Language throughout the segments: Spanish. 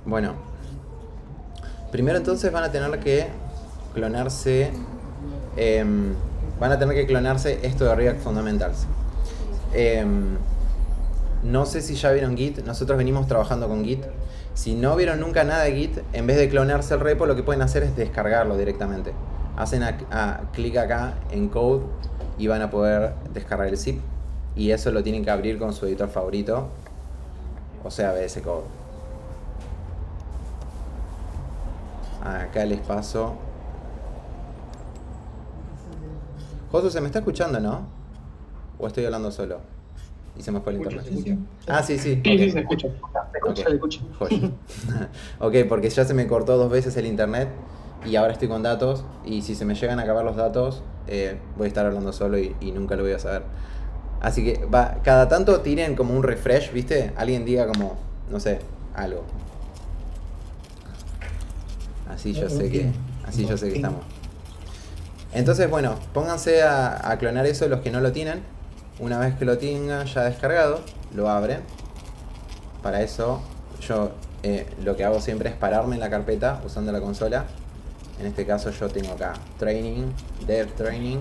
Bueno, primero entonces van a tener que clonarse. Van a tener que clonarse esto de React Fundamentals. Em, no sé si ya vieron Git, nosotros venimos trabajando con Git. Si no vieron nunca nada de Git, en vez de clonarse el repo, lo que pueden hacer es descargarlo directamente. Hacen clic acá en Code y van a poder descargar el zip. Y eso lo tienen que abrir con su editor favorito, o sea, VS Code. Acá les paso. Josu, ¿se me está escuchando, no? ¿O estoy hablando solo? Y se me fue el internet. Ah, sí, sí. Sí, Okay. sí, se escucha. Okay. Se escucha. Joya. Ok, porque ya se me cortó 2 veces el internet y ahora estoy con datos. Y si se me llegan a acabar los datos, voy a estar hablando solo y nunca lo voy a saber. Así que cada tanto tiren como un refresh, ¿viste? Alguien diga como, no sé, algo. Así yo sé que estamos. Entonces, bueno, pónganse a clonar eso los que no lo tienen. Una vez que lo tengan ya descargado, lo abren. Para eso, yo lo que hago siempre es pararme en la carpeta usando la consola. En este caso yo tengo acá Training, Dev Training.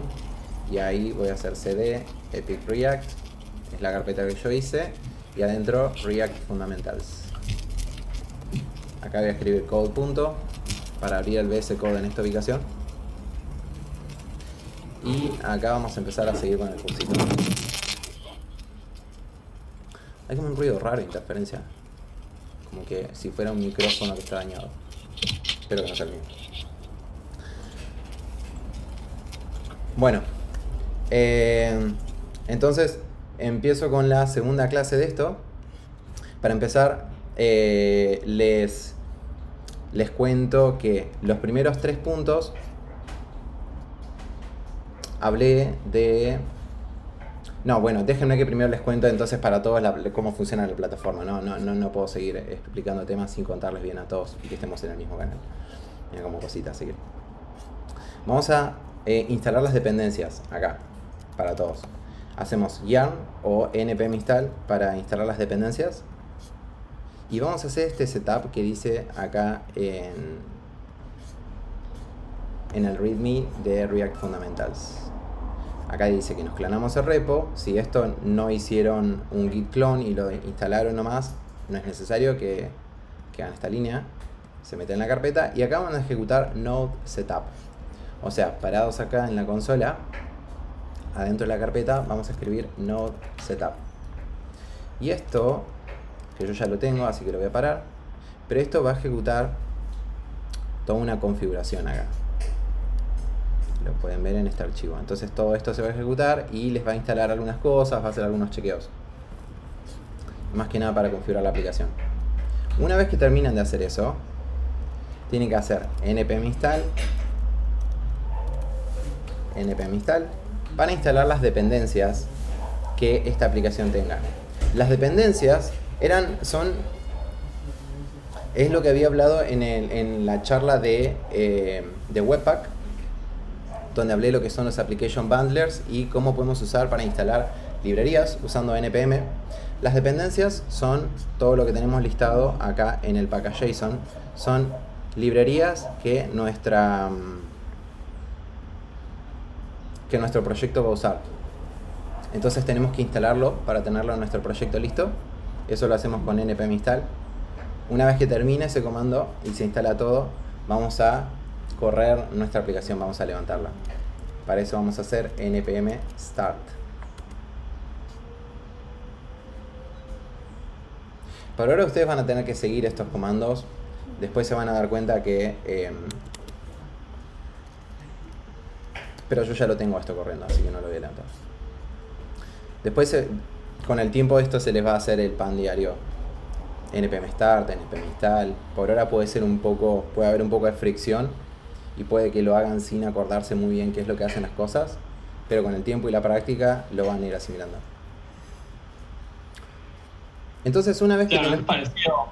Y ahí voy a hacer CD, Epic React. Es la carpeta que yo hice. Y adentro React Fundamentals. Acá voy a escribir code punto para abrir el VS Code en esta ubicación. Y acá vamos a empezar a seguir con el cursito. Hay como un ruido raro, interferencia. Como que si fuera un micrófono que está dañado. Espero que no sea el mío. Bueno. Entonces, empiezo con la segunda clase de esto. Para empezar, les cuento que los primeros 3 puntos hablé de... No, bueno, déjenme que primero les cuento entonces para todos cómo funciona la plataforma. No puedo seguir explicando temas sin contarles bien a todos y que estemos en el mismo canal. Mira como cositas, así que... Vamos a instalar las dependencias acá, para todos. Hacemos yarn o npm install para instalar las dependencias. Y vamos a hacer este setup que dice acá en el readme de React Fundamentals. Acá dice que nos clonamos el repo. Si esto no hicieron un git clone y lo instalaron nomás, no es necesario que hagan esta línea. Se meten en la carpeta y acá van a ejecutar node setup. O sea, parados acá en la consola, adentro de la carpeta, vamos a escribir node setup. Y esto, que yo ya lo tengo, así que lo voy a parar, pero esto va a ejecutar toda una configuración acá. Lo pueden ver en este archivo. Entonces todo esto se va a ejecutar y les va a instalar algunas cosas, va a hacer algunos chequeos. Más que nada para configurar la aplicación. Una vez que terminan de hacer eso, tienen que hacer npm install para instalar las dependencias que esta aplicación tenga. Las dependencias es lo que había hablado en la charla de Webpack, donde hablé lo que son los application bundlers y cómo podemos usar para instalar librerías usando npm. Las dependencias son todo lo que tenemos listado acá en el package.json. Son librerías que nuestro proyecto va a usar. Entonces tenemos que instalarlo para tenerlo en nuestro proyecto listo. Eso lo hacemos con npm install. Una vez que termine ese comando y se instala todo, vamos a correr nuestra aplicación, vamos a levantarla. Para eso vamos a hacer npm start. Por ahora ustedes van a tener que seguir estos comandos. Después se van a dar cuenta que... pero yo ya lo tengo esto corriendo, así que no lo voy a levantar. Después, con el tiempo, esto se les va a hacer el pan diario. npm start, npm install. Por ahora puede haber un poco de fricción y puede que lo hagan sin acordarse muy bien qué es lo que hacen las cosas, pero con el tiempo y la práctica lo van a ir asimilando. Entonces, una vez que... Claro, es parecido...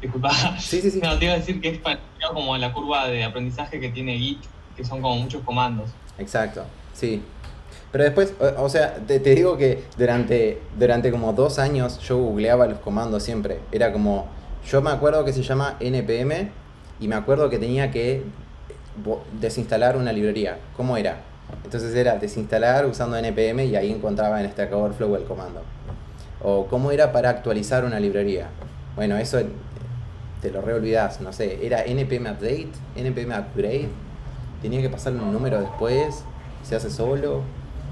disculpa. Sí. No, te iba a decir que es parecido como a la curva de aprendizaje que tiene Git, que son como muchos comandos. Exacto, sí. Pero después, o sea, te digo que durante como 2 años yo googleaba los comandos siempre. Era como, Yo me acuerdo que se llama npm y me acuerdo que tenía que desinstalar una librería. ¿Cómo era? Entonces era desinstalar usando npm y ahí encontraba en Stack Overflow el comando. O cómo era para actualizar una librería. Bueno, eso te lo reolvidás, no sé, era npm update, npm upgrade, tenía que pasar un número después, se hace solo.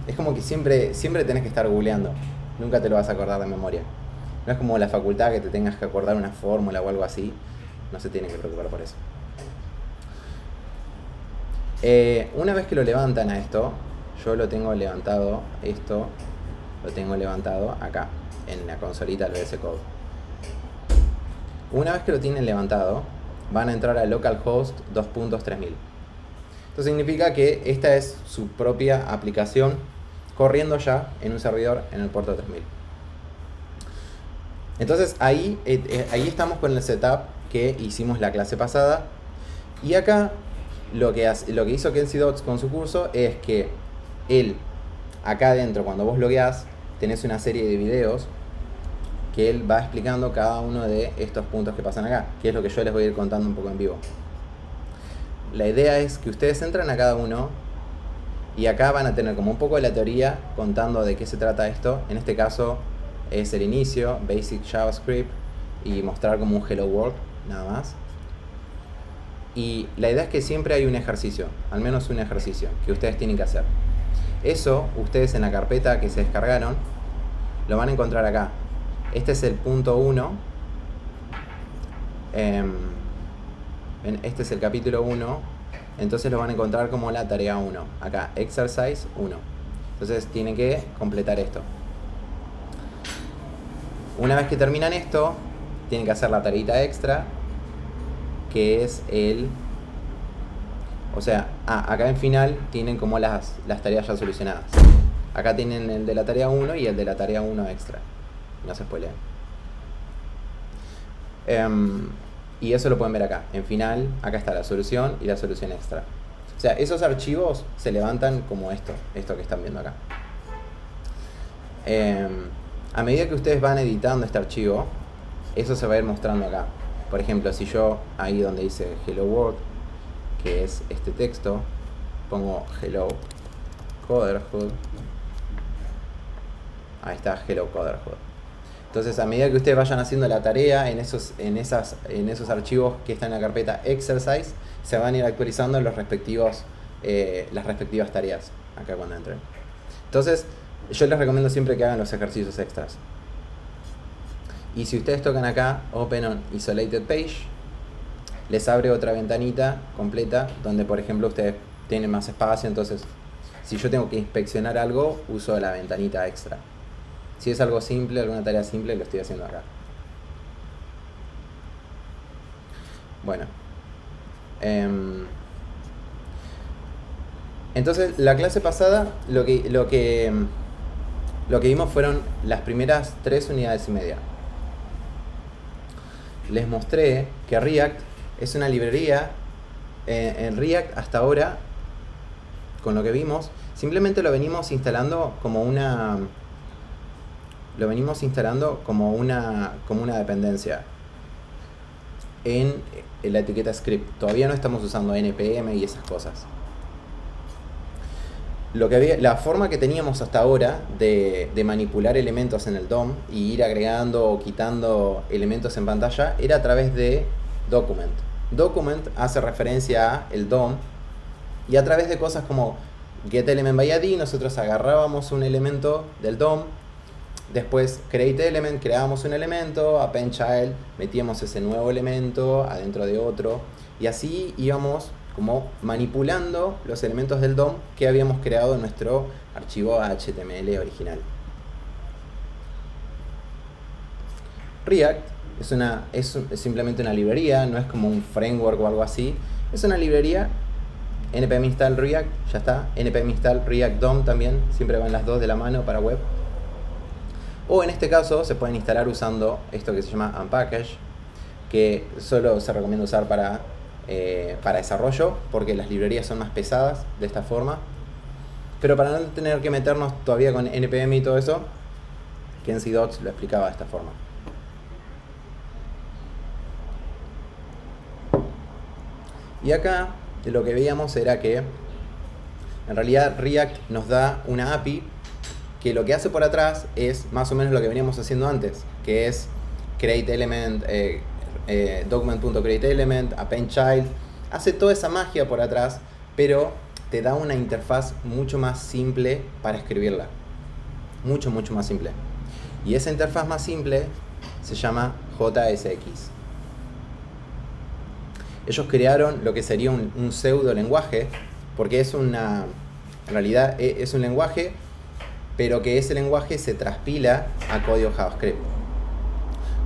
Es como que siempre tenés que estar googleando, nunca te lo vas a acordar de memoria. No es como la facultad que te tengas que acordar una fórmula o algo así, no se tienen que preocupar por eso. Una vez que lo levantan a esto, yo lo tengo levantado, esto lo tengo levantado acá, en la consolita del VS Code. Una vez que lo tienen levantado, van a entrar a localhost 2.3000. Esto significa que esta es su propia aplicación corriendo ya en un servidor en el puerto 3000. Entonces ahí estamos con el setup que hicimos la clase pasada. Y acá lo que hizo Kenzie Dodds con su curso es que él, acá adentro, cuando vos logueás, tenés una serie de videos que él va explicando cada uno de estos puntos que pasan acá, que es lo que yo les voy a ir contando un poco en vivo. La idea es que ustedes entran a cada uno y acá van a tener como un poco de la teoría contando de qué se trata esto. En este caso es el inicio, Basic JavaScript, y mostrar como un Hello World, nada más. Y la idea es que siempre hay un ejercicio, al menos un ejercicio, que ustedes tienen que hacer. Eso, ustedes en la carpeta que se descargaron, lo van a encontrar acá. Este es el punto 1. Este es el capítulo 1. Entonces lo van a encontrar como la tarea 1. Acá, exercise 1. Entonces tienen que completar esto. Una vez que terminan esto, tienen que hacer la tareita extra, que es el... O sea, acá en final tienen como las tareas ya solucionadas. Acá tienen el de la tarea 1 y el de la tarea 1 extra. No se spoileen. Y eso lo pueden ver acá. En final, acá está la solución y la solución extra. O sea, esos archivos se levantan como esto que están viendo acá. A medida que ustedes van editando este archivo, eso se va a ir mostrando acá. Por ejemplo, si yo, ahí donde dice Hello World, que es este texto, pongo Hello Coderhood. Ahí está Hello Coderhood. Entonces, a medida que ustedes vayan haciendo la tarea en esos archivos que están en la carpeta Exercise, se van a ir actualizando las respectivas tareas acá cuando entren. Entonces, yo les recomiendo siempre que hagan los ejercicios extras. Y si ustedes tocan acá Open on Isolated Page, les abre otra ventanita completa donde, por ejemplo, ustedes tienen más espacio. Entonces, si yo tengo que inspeccionar algo, uso la ventanita extra. Si es algo simple, alguna tarea simple, lo estoy haciendo acá. Bueno. Entonces, la clase pasada, lo que vimos fueron las primeras 3 unidades y media. Les mostré que React es una librería. En React hasta ahora, con lo que vimos, simplemente lo venimos instalando como una dependencia en la etiqueta script. Todavía no estamos usando npm y esas cosas. La forma que teníamos hasta ahora de manipular elementos en el DOM y ir agregando o quitando elementos en pantalla era a través de document. Document hace referencia a el DOM, y a través de cosas como getElementById nosotros agarrábamos un elemento del DOM, después createElement, creábamos un elemento, appendChild, metíamos ese nuevo elemento adentro de otro, y así íbamos como manipulando los elementos del DOM que habíamos creado en nuestro archivo HTML original. React es simplemente una librería, no es como un framework o algo así. Es una librería, npm install React, ya está. npm install React DOM también, siempre van las dos de la mano para web. O en este caso se pueden instalar usando esto que se llama Unpackage, que solo se recomienda usar para desarrollo, porque las librerías son más pesadas de esta forma. Pero para no tener que meternos todavía con npm y todo eso, Kenzie Dodds lo explicaba de esta forma. Y acá lo que veíamos era que en realidad React nos da una API que lo que hace por atrás es más o menos lo que veníamos haciendo antes, que es create element, document.createElement, append child, hace toda esa magia por atrás, pero te da una interfaz mucho más simple para escribirla, mucho más simple. Y esa interfaz más simple se llama JSX. Ellos crearon lo que sería un pseudo lenguaje, porque es en realidad es un lenguaje, pero que ese lenguaje se transpila a código JavaScript.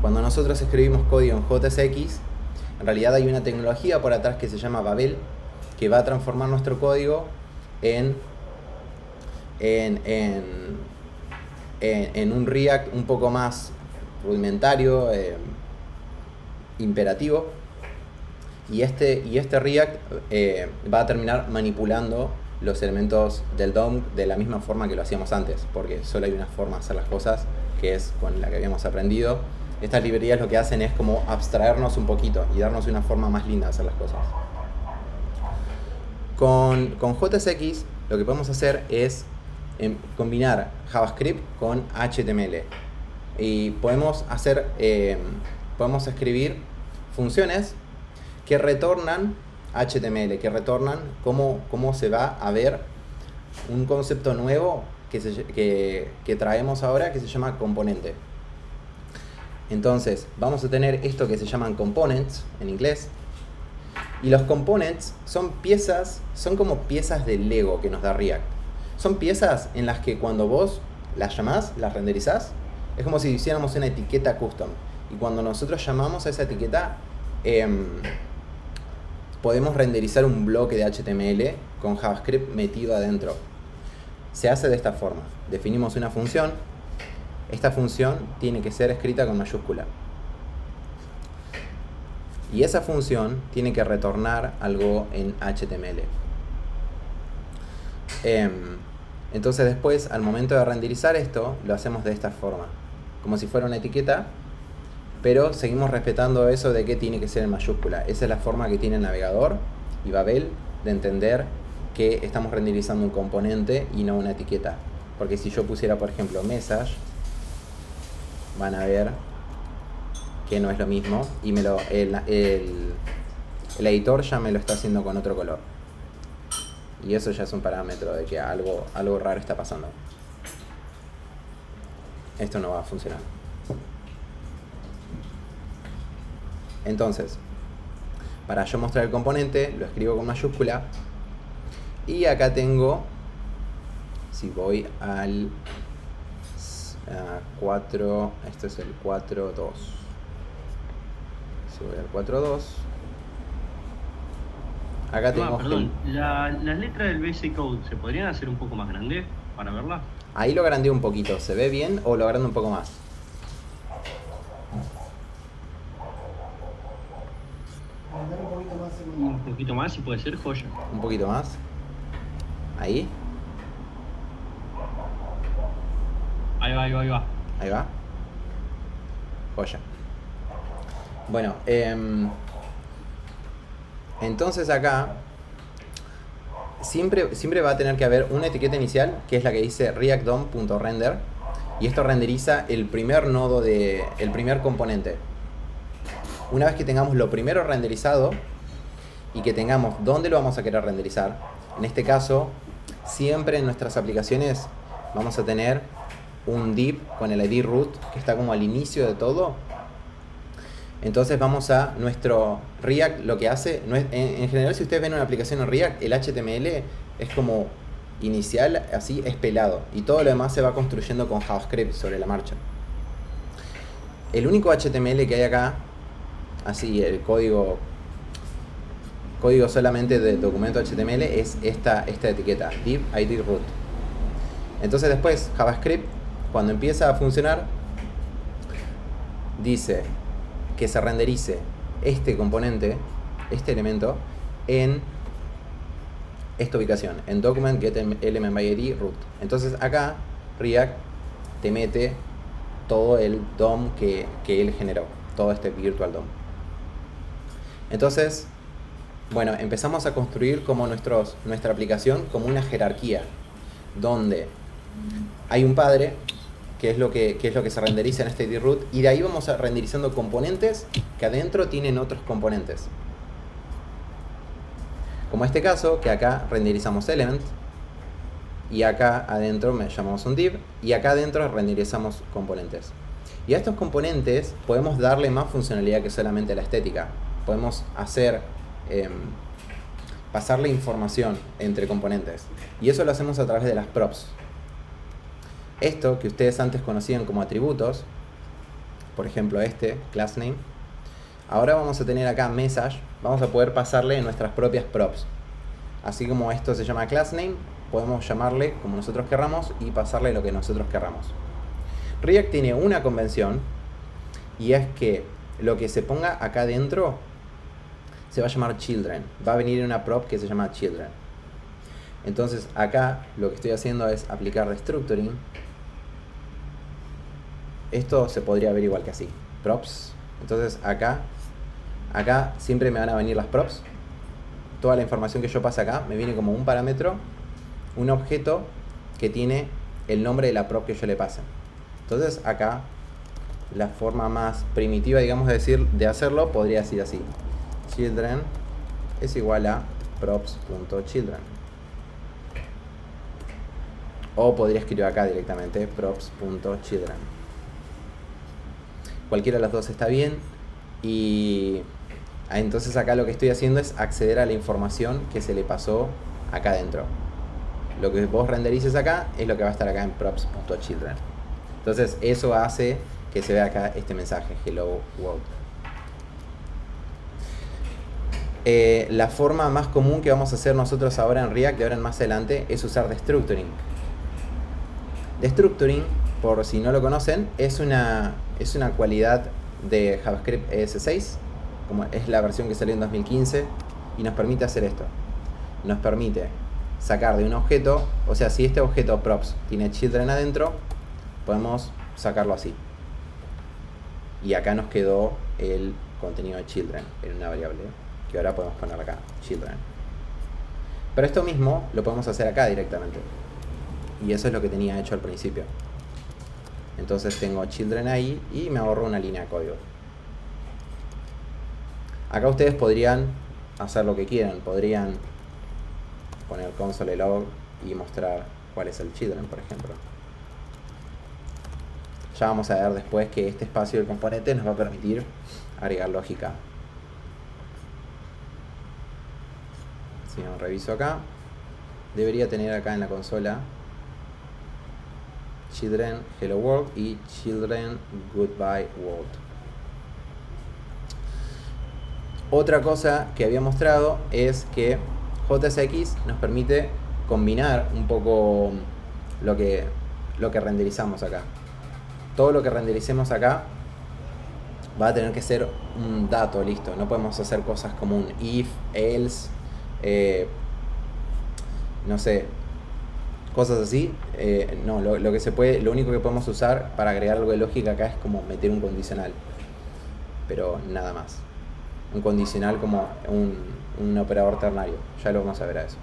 Cuando nosotros escribimos código en JSX, en realidad hay una tecnología por atrás que se llama Babel, que va a transformar nuestro código en un React un poco más rudimentario, imperativo. Y este React va a terminar manipulando los elementos del DOM de la misma forma que lo hacíamos antes, porque solo hay una forma de hacer las cosas, que es con la que habíamos aprendido. Estas librerías lo que hacen es como abstraernos un poquito y darnos una forma más linda de hacer las cosas. Con JSX lo que podemos hacer es combinar JavaScript con HTML. Y podemos escribir funciones que retornan HTML, que retornan cómo se va a ver un concepto nuevo que traemos ahora, que se llama componente. Entonces vamos a tener esto que se llaman components en inglés, y los components son como piezas de Lego que nos da React. Son piezas en las que cuando vos las llamás, las renderizás, es como si hiciéramos una etiqueta custom, y cuando nosotros llamamos a esa etiqueta podemos renderizar un bloque de HTML con JavaScript metido adentro. Se hace de esta forma. Definimos una función. Esta función tiene que ser escrita con mayúscula. Y esa función tiene que retornar algo en HTML. Entonces después, al momento de renderizar esto, lo hacemos de esta forma. Como si fuera una etiqueta, pero seguimos respetando eso de que tiene que ser en mayúscula. Esa es la forma que tiene el navegador y Babel de entender que estamos renderizando un componente y no una etiqueta. Porque si yo pusiera, por ejemplo, message, van a ver que no es lo mismo, y el editor ya me lo está haciendo con otro color. Y eso ya es un parámetro de que algo raro está pasando. Esto no va a funcionar. Entonces, para yo mostrar el componente, lo escribo con mayúscula. Y acá tengo, si voy al 4, esto es el 4.2. Si voy al 4.2, acá tengo... Perdón, las letras del basic code, ¿se podrían hacer un poco más grandes para verlas? Ahí lo agrandé un poquito. ¿Se ve bien o lo agrando un poco más? Un poquito más, si puede ser, joya. Un poquito más. Ahí. Ahí va. Ahí va. Joya. Bueno, entonces acá siempre va a tener que haber una etiqueta inicial, que es la que dice react-dom.render, y esto renderiza el primer nodo el primer componente. Una vez que tengamos lo primero renderizado y que tengamos dónde lo vamos a querer renderizar, en este caso siempre en nuestras aplicaciones vamos a tener un div con el ID root que está como al inicio de todo. Entonces vamos a nuestro React, lo que hace, en general si ustedes ven una aplicación en React, el HTML es como inicial, así es pelado, y todo lo demás se va construyendo con JavaScript sobre la marcha. El único HTML que hay acá, así el código solamente del documento HTML, es esta etiqueta, div ID root. Entonces después JavaScript, cuando empieza a funcionar, dice que se renderice este componente, este elemento, en esta ubicación, en document get element by id root. Entonces acá React te mete todo el DOM que él generó, todo este virtual DOM. Entonces Bueno, empezamos a construir como nuestra aplicación como una jerarquía, donde hay un padre, que es lo que se renderiza en este root, y de ahí vamos a renderizando componentes que adentro tienen otros componentes. Como este caso, que acá renderizamos element, y acá adentro llamamos un div, y acá adentro renderizamos componentes. Y a estos componentes podemos darle más funcionalidad que solamente la estética. Podemos hacer pasarle información entre componentes. Y eso lo hacemos a través de las props. Esto que ustedes antes conocían como atributos, por ejemplo este, class name, ahora vamos a tener acá message, vamos a poder pasarle nuestras propias props. Así como esto se llama class name, podemos llamarle como nosotros querramos y pasarle lo que nosotros querramos. React tiene una convención, y es que lo que se ponga acá dentro se va a llamar children. Va a venir una prop que se llama children. Entonces acá lo que estoy haciendo es aplicar destructuring. Esto se podría ver igual que así. Props. Entonces acá siempre me van a venir las props. Toda la información que yo pase acá me viene como un parámetro, un objeto que tiene el nombre de la prop que yo le pase. Entonces acá la forma más primitiva, digamos, de hacerlo podría decir así: children es igual a props.children. O podría escribir acá directamente props.children. Cualquiera de las dos está bien. Y entonces acá lo que estoy haciendo es acceder a la información que se le pasó acá adentro. Lo que vos renderices acá es lo que va a estar acá en props.children. Entonces eso hace que se vea acá este mensaje, hello world. La forma más común que vamos a hacer nosotros ahora en React, de ahora en más adelante, es usar destructuring. Destructuring, por si no lo conocen, es una cualidad de JavaScript ES6, como es la versión que salió en 2015, y nos permite hacer esto. Nos permite sacar de un objeto, o sea, si este objeto props tiene children adentro, podemos sacarlo así. Y acá nos quedó el contenido de children en una variable que ahora podemos poner acá, children. Pero esto mismo lo podemos hacer acá directamente. Y eso es lo que tenía hecho al principio. Entonces tengo children ahí y me ahorro una línea de código. Acá ustedes podrían hacer lo que quieran. Podrían poner console log y mostrar cuál es el children, por ejemplo. Ya vamos a ver después que este espacio del componente nos va a permitir agregar lógica. Si me reviso acá, debería tener acá en la consola children hello world y children goodbye world. Otra cosa que había mostrado es que JSX nos permite combinar un poco lo que renderizamos acá. Todo lo que rendericemos acá va a tener que ser un dato, listo. No podemos hacer cosas como un if, else, no sé, cosas así. No, lo que se puede, lo único que podemos usar para agregar algo de lógica acá es como meter un condicional, pero nada más. Un condicional como un operador ternario. Ya lo vamos a ver a eso.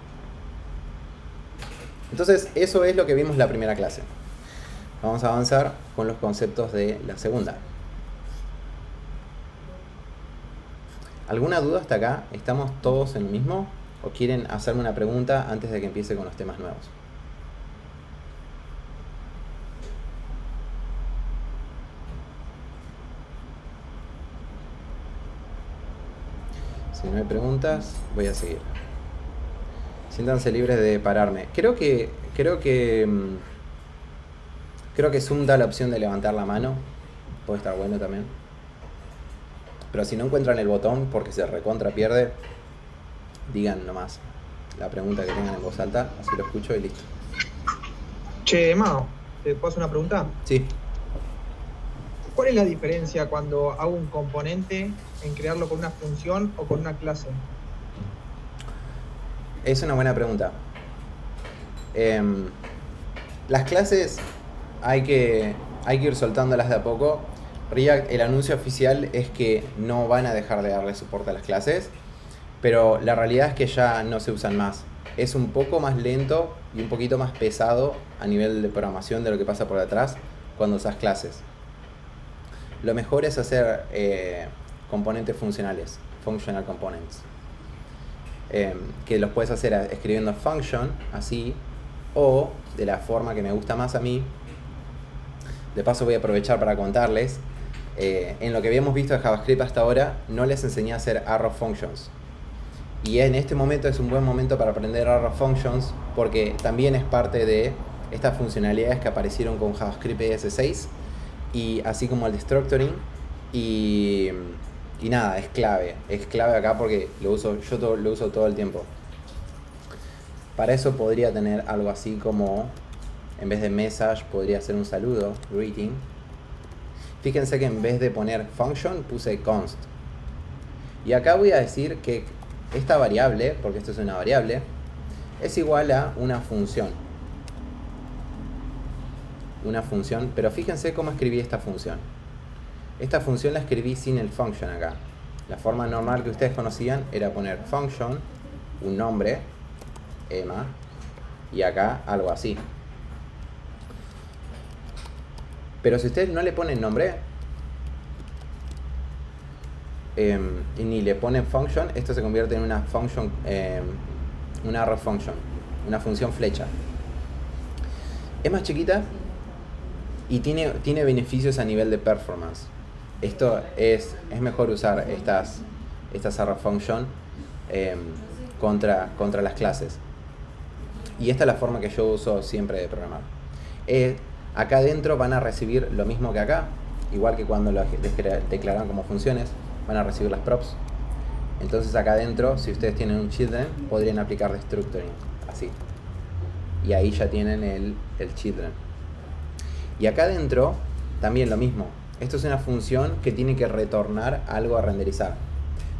Entonces eso es lo que vimos en la primera clase. Vamos a avanzar con los conceptos de la segunda. ¿Alguna duda hasta acá? ¿Estamos todos en lo mismo? ¿O quieren hacerme una pregunta antes de que empiece con los temas nuevos? Si no hay preguntas, voy a seguir. Siéntanse libres de pararme. Creo que Zoom da la opción de levantar la mano. Puede estar bueno también. Pero si no encuentran el botón porque se recontra pierde, digan nomás la pregunta que tengan en voz alta, así lo escucho y listo. Che, Mao, ¿te puedo hacer una pregunta? Sí. ¿Cuál es la diferencia cuando hago un componente en crearlo con una función o con una clase? Es una buena pregunta. Las clases hay que ir soltándolas de a poco. React, el anuncio oficial es que no van a dejar de darle soporte a las clases, Pero la realidad es que ya no se usan más. Es un poco más lento y un poquito más pesado a nivel de programación de lo que pasa por detrás cuando usas clases. Lo mejor es hacer componentes funcionales, functional components, que los puedes hacer escribiendo function, así, o de la forma que me gusta más a mí. De paso voy a aprovechar para contarles, en lo que habíamos visto de JavaScript hasta ahora, no les enseñé a hacer arrow functions. Y en este momento es un buen momento para aprender arrow functions, porque también es parte de estas funcionalidades que aparecieron con JavaScript ES6, y así como el destructuring, y nada, es clave acá porque lo uso todo el tiempo. Para eso podría tener algo así como, en vez de message, podría ser un saludo, greeting. Fíjense que en vez de poner function, puse const. Y acá voy a decir que esta variable, porque esto es una variable, es igual a una función. Una función, pero fíjense cómo escribí esta función. Esta función la escribí sin el function acá. La forma normal que ustedes conocían era poner function, un nombre, Emma, y acá algo así. Pero si ustedes no le ponen nombre y ni le ponen function, esto se convierte en una function, una arrow function, una función flecha. Es más chiquita y tiene beneficios a nivel de performance. Esto es mejor usar estas arrow function contra las clases. Y esta es la forma que yo uso siempre de programar. Acá adentro van a recibir lo mismo que acá, igual que cuando lo declaran como funciones, van a recibir las props. Entonces acá adentro, si ustedes tienen un children, podrían aplicar destructuring, así. Y ahí ya tienen el children. Y acá adentro, también lo mismo. Esto es una función que tiene que retornar algo a renderizar.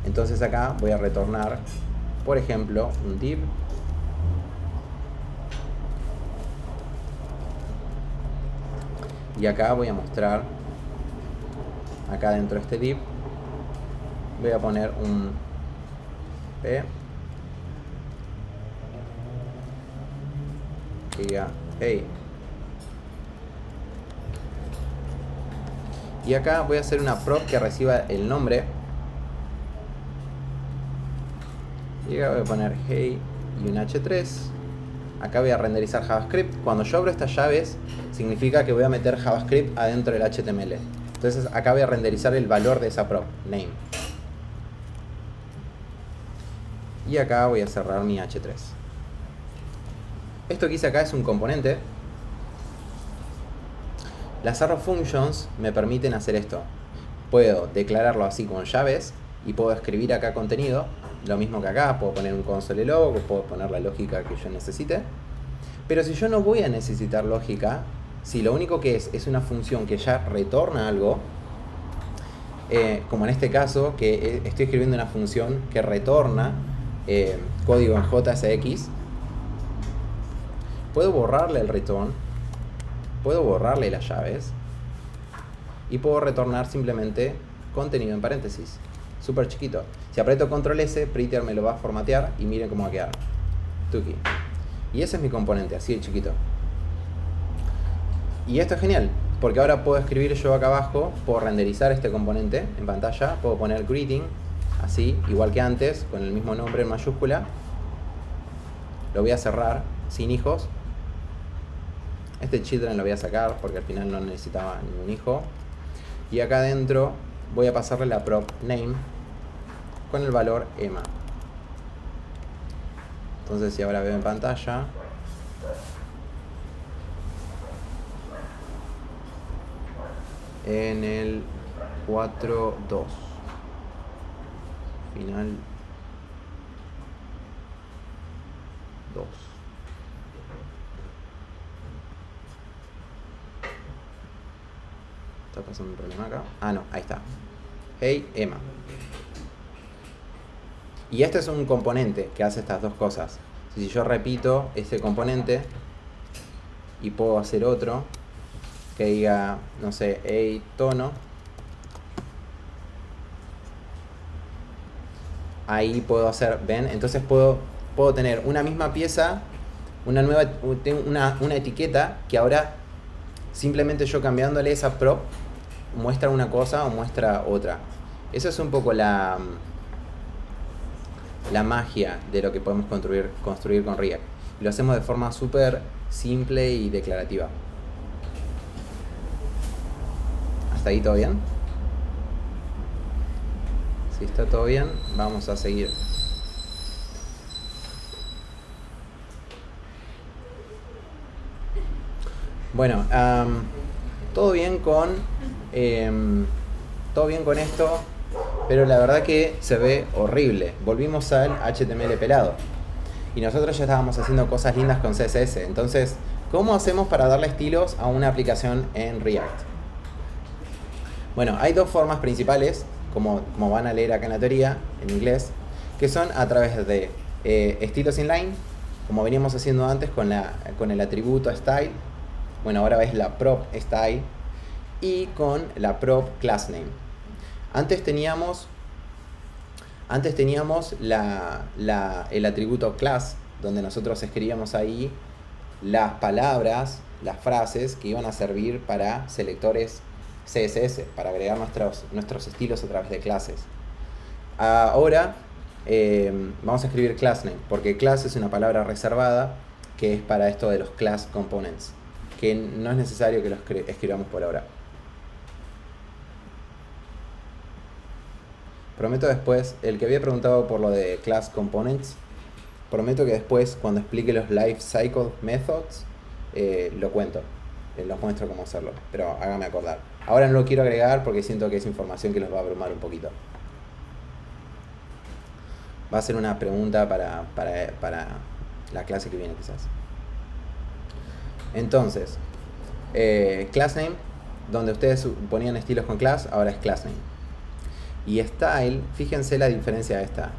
Entonces acá voy a retornar, por ejemplo, un div. Y acá voy a mostrar, acá dentro de este div, voy a poner un p que diga hey. Y acá voy a hacer una prop que reciba el nombre. Y acá voy a poner hey y un h3. Acá voy a renderizar JavaScript. Cuando yo abro estas llaves, significa que voy a meter JavaScript adentro del HTML. Entonces acá voy a renderizar el valor de esa prop, name. Y acá voy a cerrar mi h3. Esto que hice acá es un componente. Las arrow functions me permiten hacer esto. Puedo declararlo así con llaves y puedo escribir acá contenido. Lo mismo que acá, puedo poner un console log, puedo poner la lógica que yo necesite. Pero si yo no voy a necesitar lógica, si lo único que es una función que ya retorna algo, como en este caso, que estoy escribiendo una función que retorna código en JSX, puedo borrarle el return, puedo borrarle las llaves y puedo retornar simplemente contenido en paréntesis. Súper chiquito. Si aprieto Control S, Prettier me lo va a formatear y miren cómo va a quedar. Tuki. Y ese es mi componente, así de chiquito. Y esto es genial, porque ahora puedo escribir yo acá abajo, puedo renderizar este componente en pantalla, puedo poner greeting, así, igual que antes, con el mismo nombre en mayúscula. Lo voy a cerrar, sin hijos. Este children lo voy a sacar, porque al final no necesitaba ningún hijo. Y acá adentro voy a pasarle la prop name con el valor Emma. Entonces si ahora veo en pantalla, en el 4.2 final 2. Está pasando un problema acá. Ah, no, ahí está. Hey, Emma. Y este es un componente que hace estas dos cosas. Si yo repito este componente y puedo hacer otro que diga, no sé, hey, tono. ahí puedo hacer, ven, entonces puedo tener una misma pieza, una etiqueta que ahora simplemente yo cambiándole esa prop muestra una cosa o muestra otra. Eso es un poco la magia de lo que podemos construir con React. Lo hacemos de forma súper simple y declarativa. ¿Hasta ahí todo bien? Si está todo bien, vamos a seguir. Bueno, todo bien con esto, pero la verdad que se ve horrible. Volvimos al HTML pelado y nosotros ya estábamos haciendo cosas lindas con CSS. Entonces, ¿cómo hacemos para darle estilos a una aplicación en React? Bueno, hay dos formas principales, como van a leer acá en la teoría, en inglés, que son a través de estilos inline, como veníamos haciendo antes con el atributo style. Bueno, ahora ves la prop style y con la prop class name. Antes teníamos el atributo class, donde nosotros escribíamos ahí las palabras, las frases que iban a servir para selectores CSS, para agregar nuestros estilos a través de clases. Ahora vamos a escribir class name, porque class es una palabra reservada que es para esto de los class components, que no es necesario que los escribamos por ahora. Prometo después, el que había preguntado por lo de class components, prometo que después cuando explique los life cycle methods lo cuento, los muestro cómo hacerlo, pero hágame acordar. Ahora no lo quiero agregar porque siento que es información que los va a abrumar un poquito. Va a ser una pregunta para la clase que viene quizás. Entonces, class name, donde ustedes ponían estilos con class, ahora es class name. Y style, fíjense la diferencia de esta.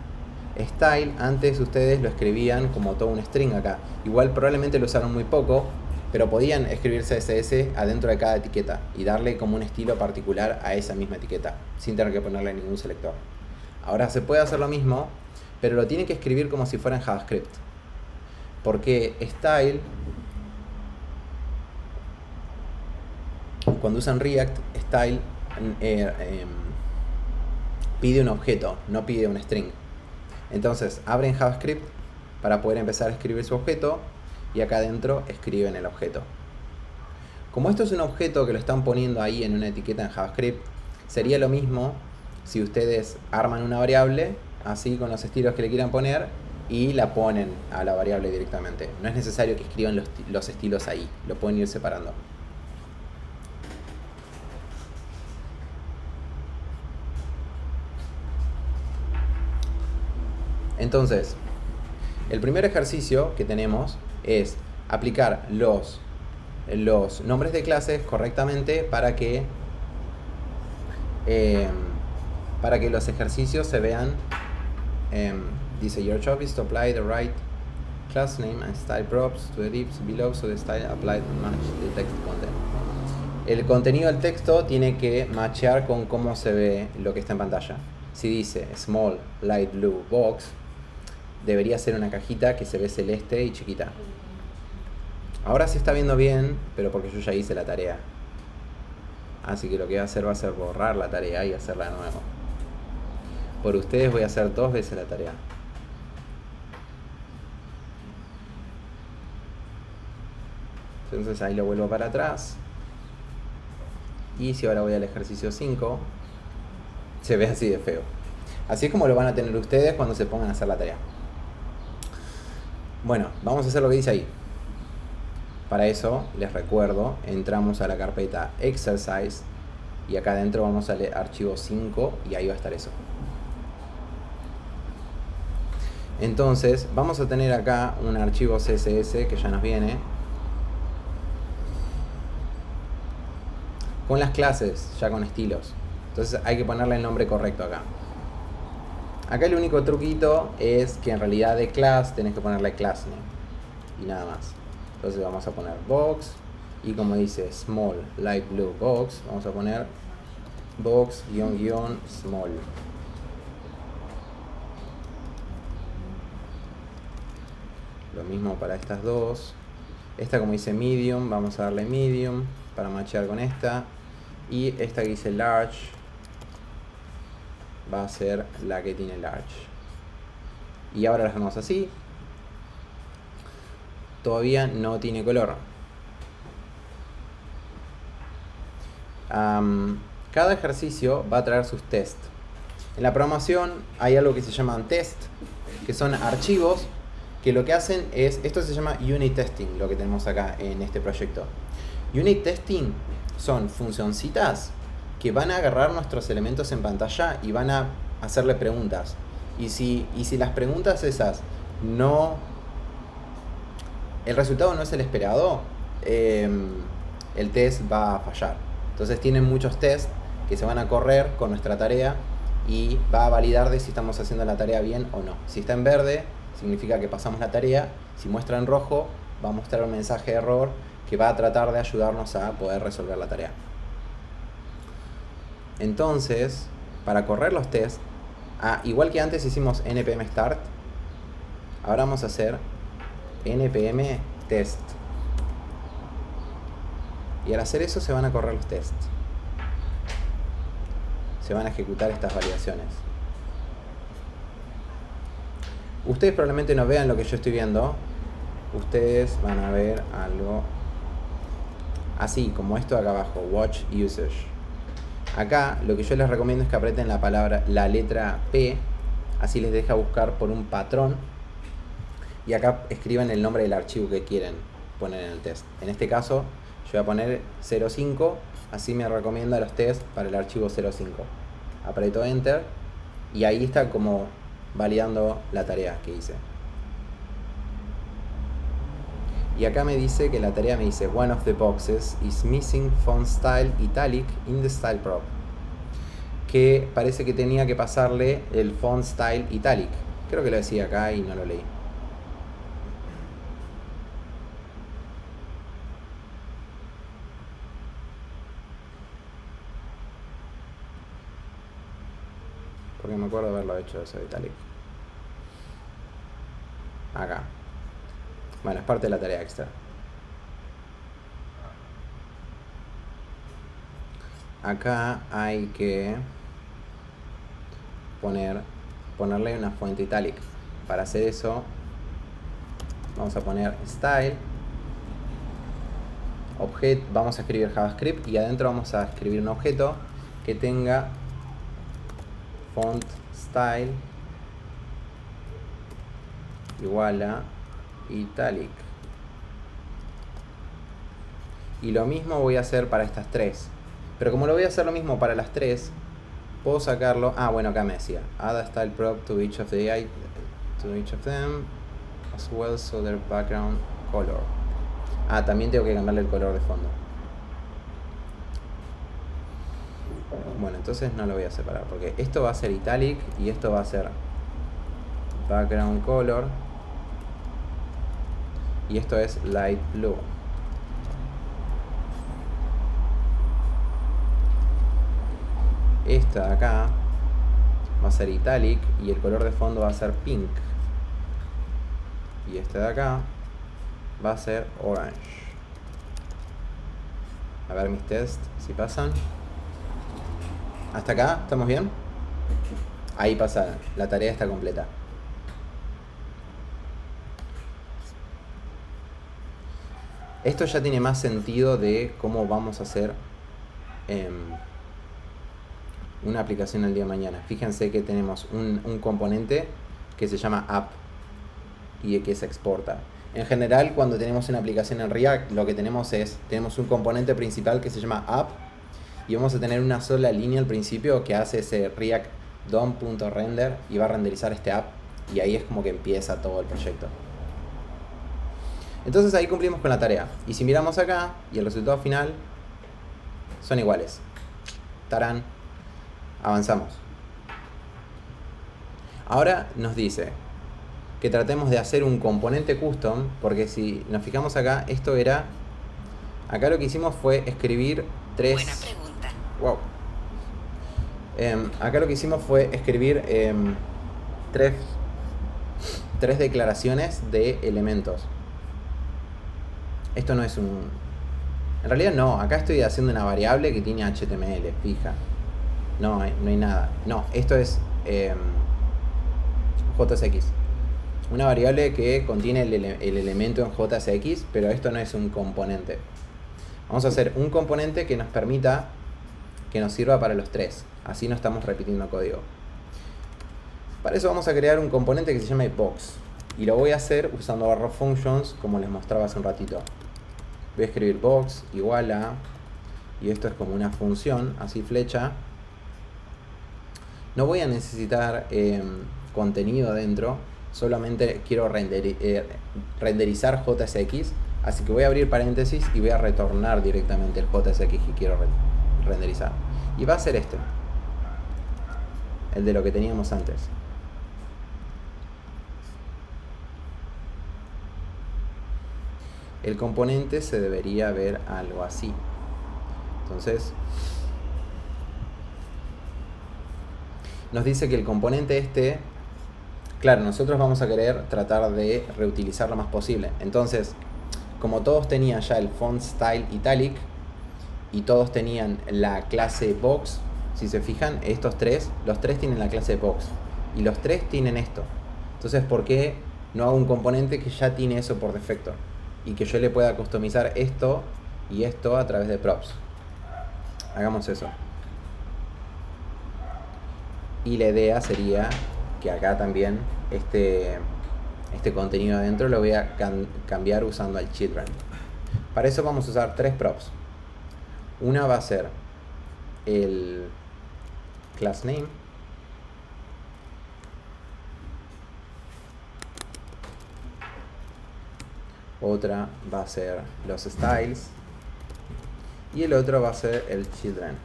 Style, antes ustedes lo escribían como todo un string acá. Igual probablemente lo usaron muy poco, pero podían escribir CSS adentro de cada etiqueta y darle como un estilo particular a esa misma etiqueta, sin tener que ponerle ningún selector. Ahora se puede hacer lo mismo, pero lo tienen que escribir como si fuera en JavaScript. Porque style, cuando usan React, style pide un objeto, no pide un string. Entonces abren JavaScript para poder empezar a escribir su objeto y acá adentro escriben el objeto. Como esto es un objeto que lo están poniendo ahí en una etiqueta en JavaScript, sería lo mismo si ustedes arman una variable así con los estilos que le quieran poner y la ponen a la variable directamente. No es necesario que escriban los estilos ahí, lo pueden ir separando. Entonces, el primer ejercicio que tenemos es aplicar los nombres de clases correctamente para que los ejercicios se vean. Dice, your job is to apply the right class name and style props to the divs below so the style applied match the text content. El contenido del texto tiene que matchear con cómo se ve lo que está en pantalla. Si dice small light blue box, debería ser una cajita que se ve celeste y chiquita. Ahora se está viendo bien, pero porque yo ya hice la tarea. Así que lo que voy a hacer va a ser borrar la tarea y hacerla de nuevo. Por ustedes voy a hacer 2 veces la tarea. Entonces ahí lo vuelvo para atrás. Y si ahora voy al ejercicio 5, se ve así de feo. Así es como lo van a tener ustedes cuando se pongan a hacer la tarea. Bueno, vamos a hacer lo que dice ahí. Para eso, les recuerdo, entramos a la carpeta Exercise y acá adentro vamos al archivo 5 y ahí va a estar eso. Entonces, vamos a tener acá un archivo CSS que ya nos viene con las clases, ya con estilos. Entonces hay que ponerle el nombre correcto acá. Acá el único truquito es que en realidad de class tenés que ponerle class name y nada más. Entonces vamos a poner box y como dice small light blue box, vamos a poner box _small. Lo mismo para estas dos. Esta, como dice medium, vamos a darle medium para machear con esta. Y esta que dice large va a ser la que tiene large. Y ahora la dejamos así. Todavía no tiene color. Cada ejercicio va a traer sus tests. En la programación hay algo que se llaman test, que son archivos que lo que hacen es, esto se llama unit testing, lo que tenemos acá en este proyecto. Unit testing son funcioncitas que van a agarrar nuestros elementos en pantalla y van a hacerle preguntas. Y si las preguntas esas no, el resultado no es el esperado, el test va a fallar. Entonces tienen muchos tests que se van a correr con nuestra tarea y va a validar de si estamos haciendo la tarea bien o no. Si está en verde, significa que pasamos la tarea. Si muestra en rojo, va a mostrar un mensaje de error que va a tratar de ayudarnos a poder resolver la tarea. Entonces, para correr los tests, igual que antes hicimos npm start, ahora vamos a hacer npm test. Y al hacer eso se van a correr los tests. Se van a ejecutar estas validaciones. Ustedes probablemente no vean lo que yo estoy viendo. Ustedes van a ver algo así, como esto de acá abajo, watch usage. Acá lo que yo les recomiendo es que aprieten la letra P, así les deja buscar por un patrón. Y acá escriban el nombre del archivo que quieren poner en el test. En este caso, yo voy a poner 05, así me recomienda los tests para el archivo 05. Aprieto Enter y ahí está como validando la tarea que hice. Y acá me dice que la tarea me dice one of the boxes is missing font style italic in the style prop. Que parece que tenía que pasarle el font style italic. Creo que lo decía acá y no lo leí. Porque me acuerdo de haberlo hecho eso de italic. Acá. Bueno, es parte de la tarea extra. Acá hay que ponerle una fuente italic. Para hacer eso, vamos a poner style, vamos a escribir JavaScript y adentro vamos a escribir un objeto que tenga font style igual a italic. Y lo mismo voy a hacer para estas tres. Pero como lo voy a hacer lo mismo para las tres, puedo sacarlo. Bueno, acá me decía add a style prop to each of them as well so their background color. También tengo que cambiarle el color de fondo. Bueno, entonces no lo voy a separar porque esto va a ser italic y esto va a ser background color y esto es light blue. Esta de acá va a ser italic y el color de fondo va a ser pink. Y este de acá va a ser orange. A ver mis tests si pasan. ¿Hasta acá? ¿Estamos bien? Ahí pasaron. La tarea está completa. Esto ya tiene más sentido de cómo vamos a hacer una aplicación el día de mañana. Fíjense que tenemos un componente que se llama app y que se exporta. En general, cuando tenemos una aplicación en React, lo que tenemos un componente principal que se llama app y vamos a tener una sola línea al principio que hace ese React DOM.render y va a renderizar este app y ahí es como que empieza todo el proyecto. Entonces ahí cumplimos con la tarea. Y si miramos acá y el resultado final son iguales. Tarán. Avanzamos. Ahora nos dice que tratemos de hacer un componente custom, porque si nos fijamos acá, esto era... Acá lo que hicimos fue escribir tres... Buena pregunta. Wow. Acá lo que hicimos fue escribir tres 3 declaraciones de elementos. Esto no es un... En realidad no, acá estoy haciendo una variable que tiene HTML, fija. No hay nada. No, esto es JSX. Una variable que contiene el elemento en JSX, pero esto no es un componente. Vamos a hacer un componente que nos permita que nos sirva para los 3. Así no estamos repitiendo código. Para eso vamos a crear un componente que se llama box. Y lo voy a hacer usando arrow functions como les mostraba hace un ratito. Voy a escribir box igual a... Y esto es como una función, así flecha. No voy a necesitar contenido dentro. Solamente quiero renderizar JSX. Así que voy a abrir paréntesis y voy a retornar directamente el JSX que quiero renderizar. Y va a ser este. El de lo que teníamos antes. El componente se debería ver algo así. Entonces, nos dice que el componente este, claro, nosotros vamos a querer tratar de reutilizar lo más posible. Entonces, como todos tenían ya el font style italic y todos tenían la clase box, si se fijan, estos tres, los tres tienen la clase box y los tres tienen esto. Entonces, ¿por qué no hago un componente que ya tiene eso por defecto? Y que yo le pueda customizar esto y esto a través de props. Hagamos eso. Y la idea sería que acá también este contenido adentro lo voy a cambiar usando al children. Para eso vamos a usar 3 props. Una va a ser el class name. Otra va a ser los styles. Y el otro va a ser el children.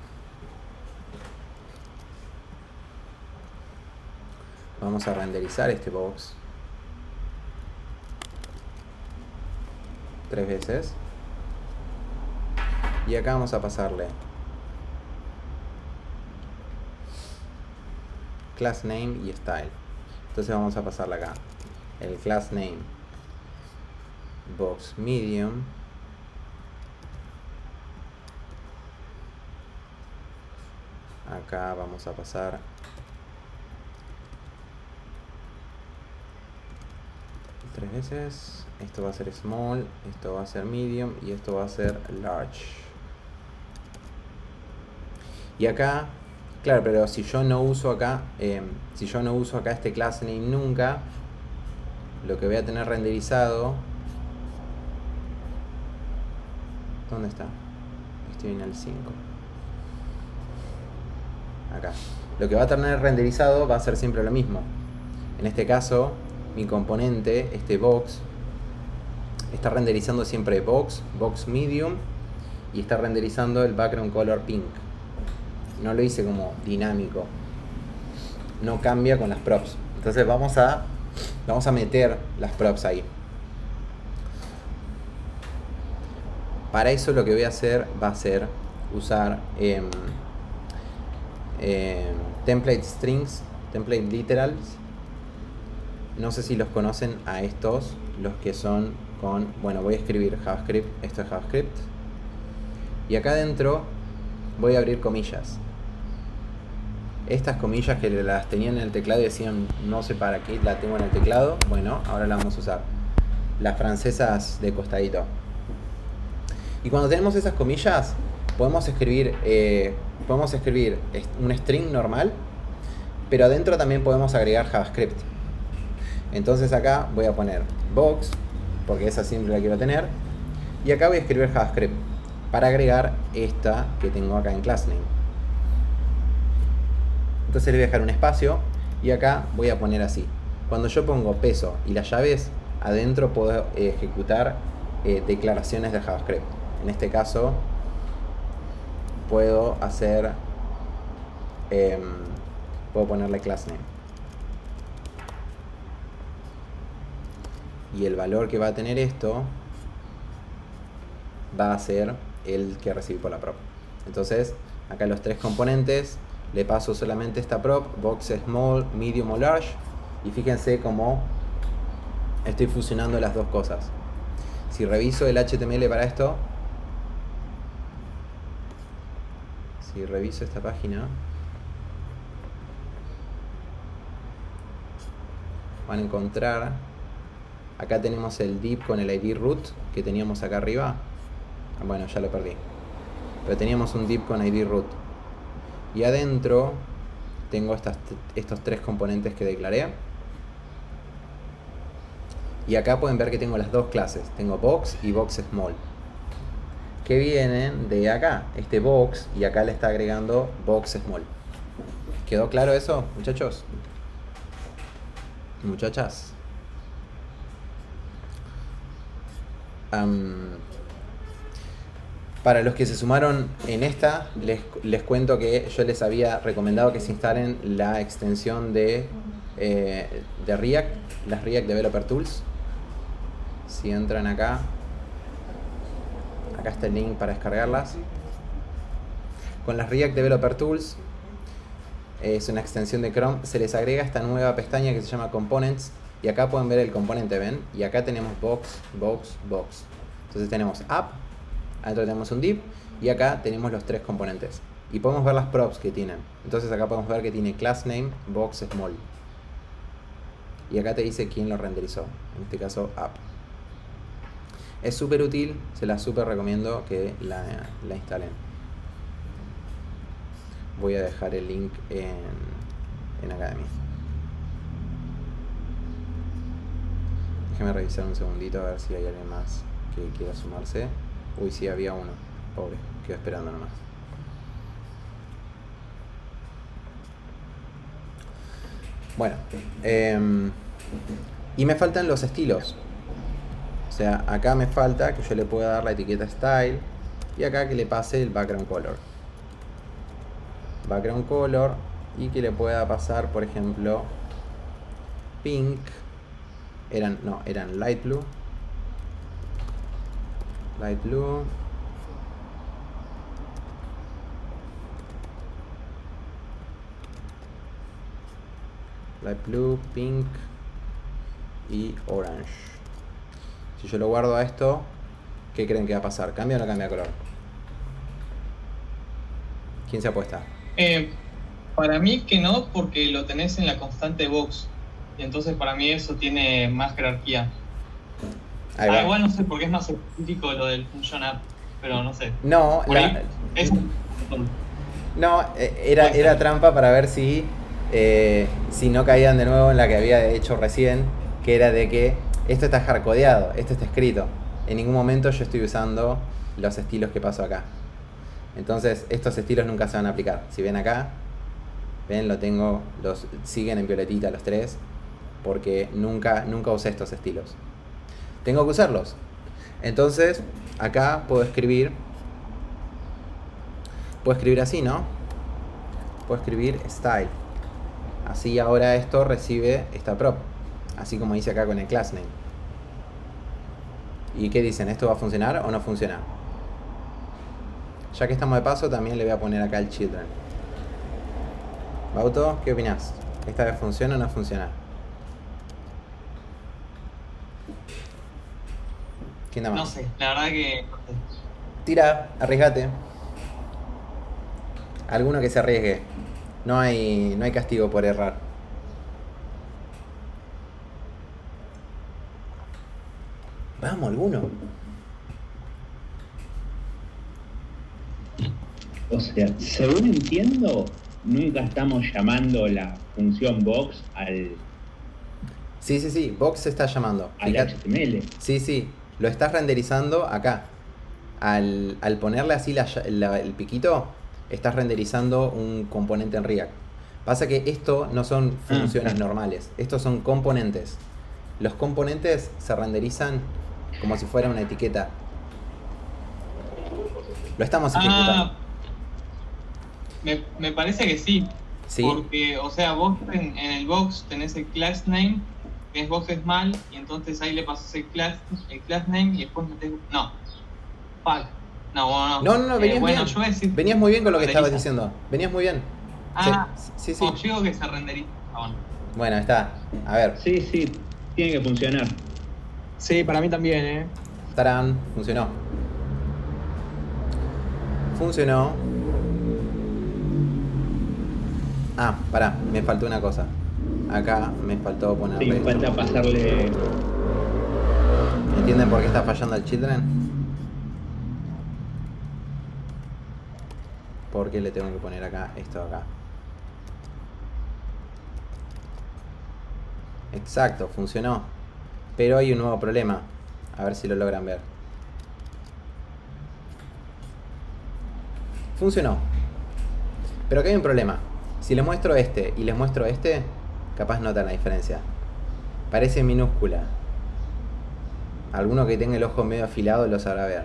Vamos a renderizar este box 3 veces. Y acá vamos a pasarle class name y style. Entonces vamos a pasarle acá el class name box medium, acá vamos a pasar tres veces, esto va a ser small, esto va a ser medium y esto va a ser large. Y acá, claro, pero si yo no uso acá este class name nunca, lo que voy a tener renderizado, ¿dónde está? Estoy en el 5. Acá. Lo que va a tener renderizado va a ser siempre lo mismo. En este caso, mi componente, este box, está renderizando siempre box medium y está renderizando el background color pink. No lo hice como dinámico. No cambia con las props. Entonces vamos a meter las props ahí. Para eso lo que voy a hacer va a ser usar template strings, template literals. No sé si los conocen a estos, los que son con... Bueno, voy a escribir JavaScript, esto es JavaScript. Y acá adentro voy a abrir comillas. Estas comillas que las tenían en el teclado y decían no sé para qué la tengo en el teclado. Bueno, ahora la vamos a usar. Las francesas de costadito. Y cuando tenemos esas comillas, podemos escribir un string normal, pero adentro también podemos agregar JavaScript. Entonces acá voy a poner box, porque esa siempre la quiero tener, y acá voy a escribir JavaScript para agregar esta que tengo acá en class name. Entonces le voy a dejar un espacio y acá voy a poner así. Cuando yo pongo peso y las llaves, adentro puedo ejecutar declaraciones de JavaScript. En este caso puedo hacer puedo ponerle class name y el valor que va a tener esto va a ser el que recibí por la prop. Entonces acá los 3 componentes le paso solamente esta prop, box small, medium o large, y fíjense cómo estoy fusionando las dos cosas. Si reviso el HTML para esto, si reviso esta página, van a encontrar, acá tenemos el div con el ID root que teníamos acá arriba. Bueno, ya lo perdí, pero teníamos un div con ID root, y adentro tengo estos tres componentes que declaré. Y acá pueden ver que tengo las dos clases, tengo box y box small, que vienen de acá, este box, y acá le está agregando box small. ¿Quedó claro eso, muchachos? Muchachas. Para los que se sumaron en esta, les cuento que yo les había recomendado que se instalen la extensión de React, las React Developer Tools. Si entran acá está el link para descargarlas. Con las React Developer Tools, es una extensión de Chrome, se les agrega esta nueva pestaña que se llama Components, y acá pueden ver el componente, ¿ven? Y acá tenemos box, box, box. Entonces tenemos app, adentro tenemos un div, y acá tenemos los tres componentes. Y podemos ver las props que tienen. Entonces acá podemos ver que tiene class name, box small. Y acá te dice quién lo renderizó, en este caso app. Es súper útil, se la súper recomiendo que la instalen. Voy a dejar el link en Academy. Déjeme revisar un segundito a ver si hay alguien más que quiera sumarse. Uy, sí, había uno. Pobre, quedo esperando nomás. Bueno, y me faltan los estilos. O sea, acá me falta que yo le pueda dar la etiqueta style, y acá que le pase el background color. Background color, y que le pueda pasar, por ejemplo, pink. Eran light blue. Light blue. Light blue, pink y orange. Si yo lo guardo a esto, ¿qué creen que va a pasar? ¿Cambia o no cambia de color? ¿Quién se apuesta? Para mí que no, porque lo tenés en la constante box. Y entonces para mí eso tiene más jerarquía. Igual no sé, porque es más específico lo del function app, pero no sé. No, era trampa para ver si no caían de nuevo en la que había hecho recién, que era de que esto está hardcodeado, esto está escrito. En ningún momento yo estoy usando los estilos que paso acá. Entonces estos estilos nunca se van a aplicar. Si ven acá, ven, siguen en violetita los tres, porque nunca usé estos estilos. Tengo que usarlos. Entonces acá puedo escribir así, ¿no? Puedo escribir style. Así ahora esto recibe esta prop, así como dice acá con el class name. ¿Y qué dicen? ¿Esto va a funcionar o no funciona? Ya que estamos de paso, también le voy a poner acá el children. Bauto, ¿qué opinás? ¿Esta vez funciona o no funciona? ¿Quién da más? No sé, la verdad que... Tira, arriesgate. Alguno que se arriesgue. No hay castigo por errar. Vamos, alguno. O sea, según entiendo, nunca estamos llamando la función box al... Sí, box se está llamando. Al HTML. Sí, lo estás renderizando acá. Al ponerle así el piquito, estás renderizando un componente en React. Pasa que esto no son funciones normales, estos son componentes. Los componentes se renderizan como si fuera una etiqueta. Lo estamos ejecutando. Me parece que sí. ¿Sí? Porque, o sea, vos en el box tenés el class name, que es box small, y entonces ahí le pasas el class name y después metés... No. Fuck. No, venías bueno, bien. yo decir, Venías muy bien con lo que renderiza. estabas diciendo. Venías muy bien. Sí. No, yo digo que se renderiza. Bueno, está. A ver. Sí, tiene que funcionar. Sí, para mí también, ¡Tarán! Funcionó. Funcionó. Ah, pará, me faltó una cosa. Acá me faltó ponerle... Sí, falta pasarle... ¿Entienden por qué está fallando el Children? Porque le tengo que poner acá esto acá. Exacto, funcionó. Pero hay un nuevo problema. A ver si lo logran ver. Funcionó. Pero acá hay un problema. Si les muestro este y les muestro este, capaz notan la diferencia. Parece minúscula. Alguno que tenga el ojo medio afilado lo sabrá ver.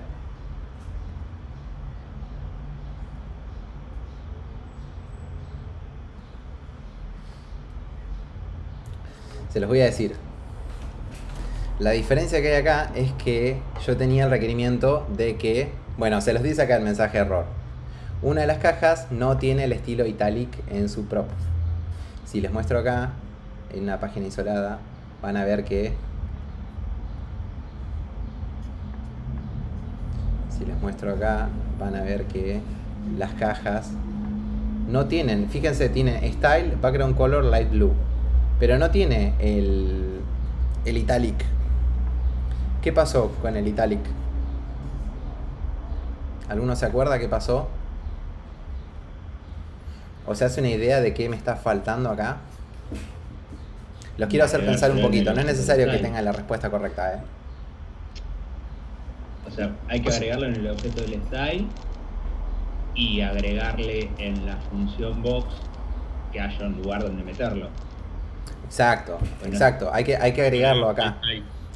Se los voy a decir. La diferencia que hay acá es que yo tenía el requerimiento de que... Bueno, se los dice acá el mensaje de error. Una de las cajas no tiene el estilo italic en su prop. Si les muestro acá, en una página isolada, van a ver que... Si les muestro acá, van a ver que las cajas no tienen... Fíjense, tiene Style, Background Color, Light Blue. Pero no tiene el italic. ¿Qué pasó con el italic? ¿Alguno se acuerda qué pasó? ¿O se hace una idea de qué me está faltando acá? Los quiero hacer pensar un poquito. No es necesario que tengan la respuesta correcta, O sea, hay que agregarlo en el objeto del style y agregarle en la función box que haya un lugar donde meterlo. Exacto, exacto. Hay que agregarlo acá.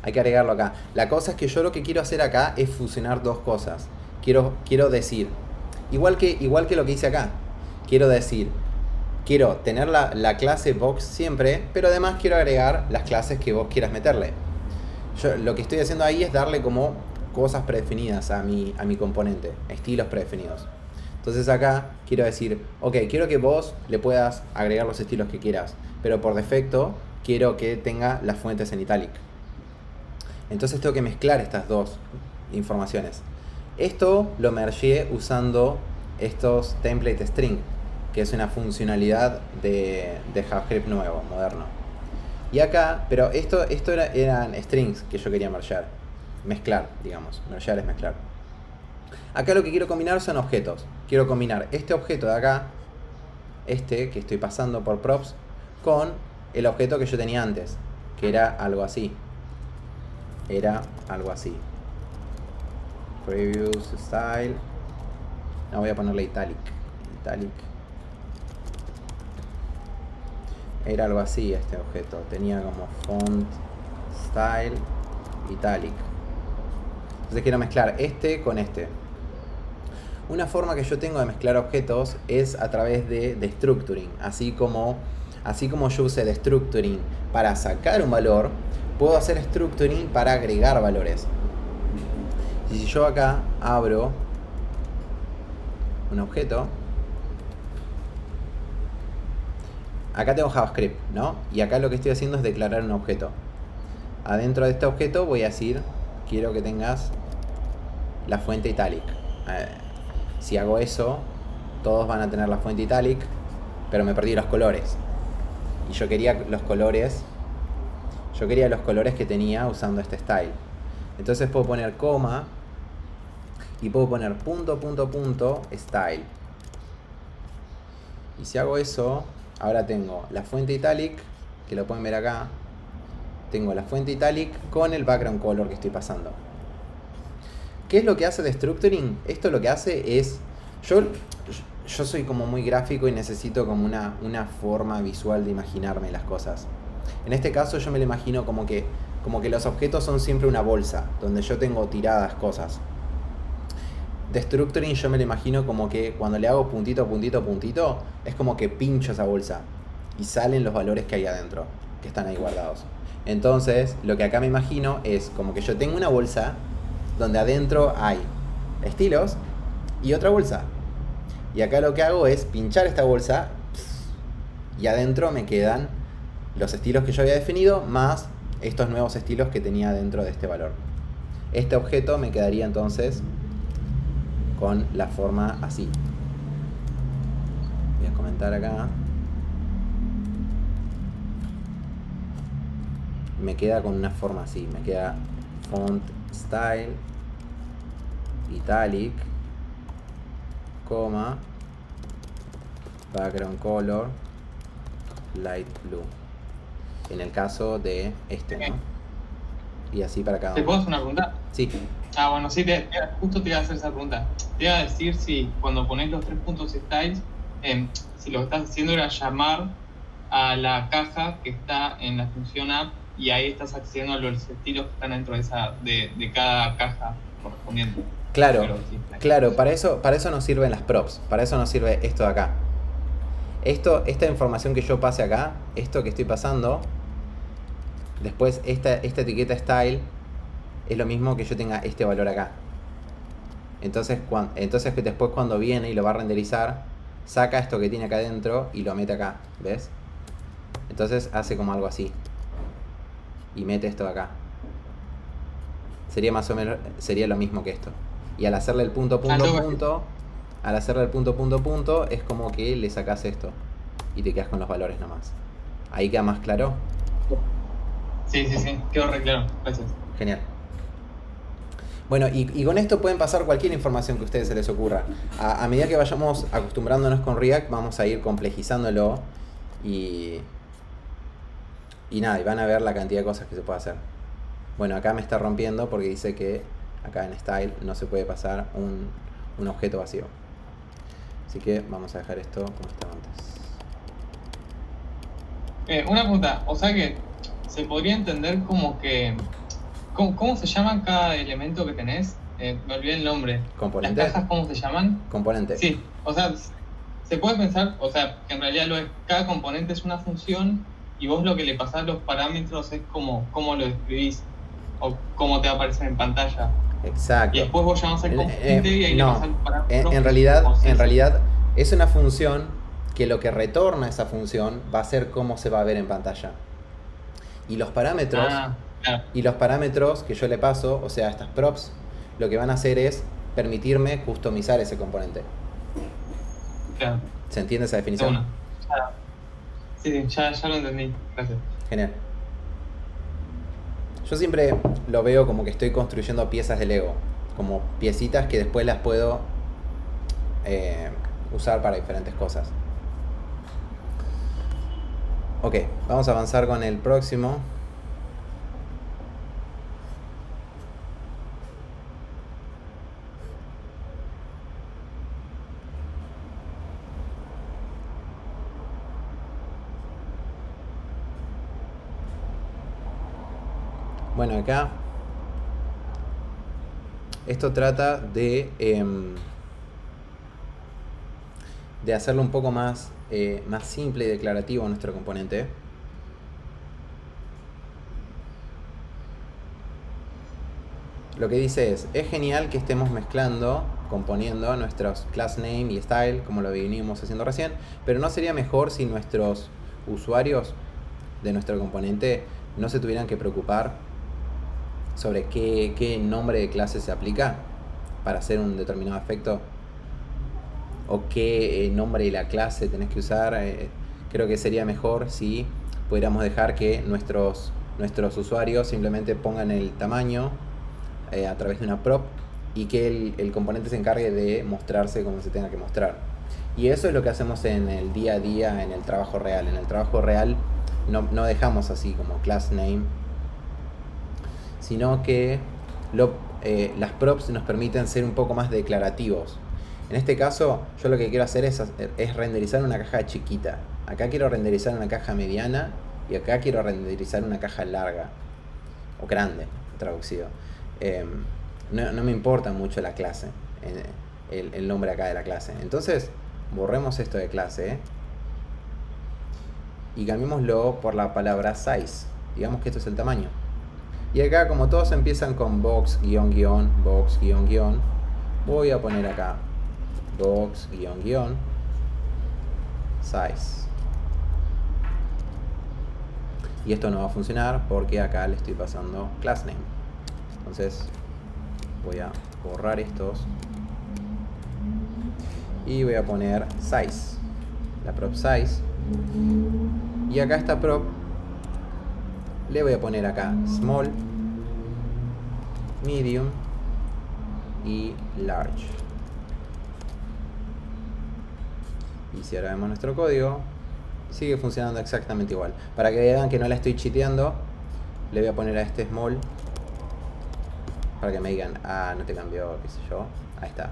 Hay que agregarlo acá. La cosa es que yo lo que quiero hacer acá es fusionar dos cosas. Quiero decir, igual que lo que hice acá, quiero tener la clase box siempre, pero además quiero agregar las clases que vos quieras meterle. Yo lo que estoy haciendo ahí es darle como cosas predefinidas a mi componente, estilos predefinidos. Entonces acá quiero decir, ok, quiero que vos le puedas agregar los estilos que quieras, pero por defecto quiero que tenga las fuentes en italic. Entonces tengo que mezclar estas dos informaciones. Esto lo mergeé usando estos template string, que es una funcionalidad de JavaScript nuevo, moderno. Y acá, pero esto eran strings que yo quería mezclar, digamos. Mergear es mezclar. Acá lo que quiero combinar son objetos. Quiero combinar este objeto de acá, que estoy pasando por props, con el objeto que yo tenía antes, que era algo así. Previous style. No, voy a ponerle italic. Era algo así este objeto. Tenía como font, style, italic. Entonces quiero mezclar este con este. Una forma que yo tengo de mezclar objetos es a través de destructuring. Así como yo usé destructuring para sacar un valor, puedo hacer structuring para agregar valores. Y si yo acá abro un objeto, acá tengo JavaScript, ¿no? Y acá lo que estoy haciendo es declarar un objeto. Adentro de este objeto voy a decir, quiero que tengas la fuente italic. Si hago eso, todos van a tener la fuente italic, pero me perdí los colores. Y yo quería los colores que tenía usando este style. Entonces puedo poner coma y puedo poner punto style. Y si hago eso, ahora tengo la fuente italic, que lo pueden ver acá. Tengo la fuente italic con el background color que estoy pasando. ¿Qué es lo que hace destructuring? Esto lo que hace es... Yo soy como muy gráfico y necesito como una forma visual de imaginarme las cosas. En este caso yo me lo imagino como que los objetos son siempre una bolsa, donde yo tengo tiradas cosas. Destructuring yo me lo imagino como que cuando le hago puntito, es como que pincho esa bolsa y salen los valores que hay adentro, que están ahí guardados. Entonces, lo que acá me imagino es como que yo tengo una bolsa donde adentro hay estilos y otra bolsa. Y acá lo que hago es pinchar esta bolsa y adentro me quedan los estilos que yo había definido más estos nuevos estilos que tenía dentro de este valor. Este objeto me quedaría entonces con la forma así. Voy a comentar acá. Me queda con una forma así. Me queda font style, italic, coma, background color, light blue. En el caso de este, ¿no? Y así para cada uno. ¿Te puedo hacer una pregunta? Sí. Bueno, sí, justo te iba a hacer esa pregunta. Te iba a decir si cuando pones los 3 puntos styles, si lo que estás haciendo era llamar a la caja que está en la función app y ahí estás accediendo a los estilos que están dentro de cada caja correspondiente. Claro, Pero, sí, claro, para eso nos sirven las props, para eso nos sirve esto de acá. Esta información que yo pase acá, esto que estoy pasando, después esta etiqueta style es lo mismo que yo tenga este valor acá. Entonces después cuando viene y lo va a renderizar, saca esto que tiene acá adentro y lo mete acá, ¿ves? Entonces hace como algo así. Y mete esto de acá. Sería más o menos, sería lo mismo que esto. Y al hacerle el punto, al hacerle el punto, es como que le sacas esto. Y te quedas con los valores nomás. ¿Ahí queda más claro? Sí, quedó re claro. Gracias. Genial. Bueno, y con esto pueden pasar cualquier información que a ustedes se les ocurra. A medida que vayamos acostumbrándonos con React, vamos a ir complejizándolo y nada, y van a ver la cantidad de cosas que se puede hacer. Bueno, acá me está rompiendo porque dice que acá en Style no se puede pasar un objeto vacío. Así que vamos a dejar esto como estaba antes. Una pregunta, o sea que se podría entender como que... ¿Cómo se llama cada elemento que tenés? Me olvidé el nombre. ¿Componente? ¿Las cajas cómo se llaman? Componente. Sí, o sea, se puede pensar, o sea, que en realidad cada componente es una función y vos lo que le pasás los parámetros es cómo lo describís o cómo te va a aparecer en pantalla. Exacto. Y después vos llamás al componente y ahí le pasás los parámetros. En realidad es una función que lo que retorna esa función va a ser cómo se va a ver en pantalla. Y los parámetros... Claro. Y los parámetros que yo le paso, o sea, estas props, lo que van a hacer es permitirme customizar ese componente. Claro. ¿Se entiende esa definición? Sí, ya lo entendí. Gracias. Genial. Yo siempre lo veo como que estoy construyendo piezas de Lego, como piecitas que después las puedo usar para diferentes cosas. Ok, vamos a avanzar con el próximo. Bueno, acá esto trata de hacerlo un poco más simple y declarativo a nuestro componente. Lo que dice es genial que estemos mezclando, componiendo nuestros class name y style, como lo venimos haciendo recién, pero ¿no sería mejor si nuestros usuarios de nuestro componente no se tuvieran que preocupar sobre qué nombre de clase se aplica para hacer un determinado efecto? ¿O qué nombre de la clase tenés que usar? Creo que sería mejor si pudiéramos dejar que nuestros usuarios simplemente pongan el tamaño a través de una prop y que el componente se encargue de mostrarse como se tenga que mostrar. Y eso es lo que hacemos en el día a día, en el trabajo real. En el trabajo real no dejamos así como class name, sino que las props nos permiten ser un poco más declarativos. En este caso, yo lo que quiero hacer es renderizar una caja chiquita. Acá quiero renderizar una caja mediana y acá quiero renderizar una caja larga o grande, traducido. No me importa mucho la clase, el nombre acá de la clase. Entonces, borremos esto de clase y cambiémoslo por la palabra size. Digamos que esto es el tamaño. Y acá, como todos empiezan con box, box, voy a poner acá box, size. Y esto no va a funcionar porque acá le estoy pasando class name. Entonces voy a borrar estos y voy a poner size, la prop size, y acá esta prop le voy a poner acá small, medium y large. Y si ahora vemos nuestro código, sigue funcionando exactamente igual. Para que vean que no la estoy cheateando, le voy a poner a este small para que me digan, ah, no te cambió, qué sé yo. Ahí está.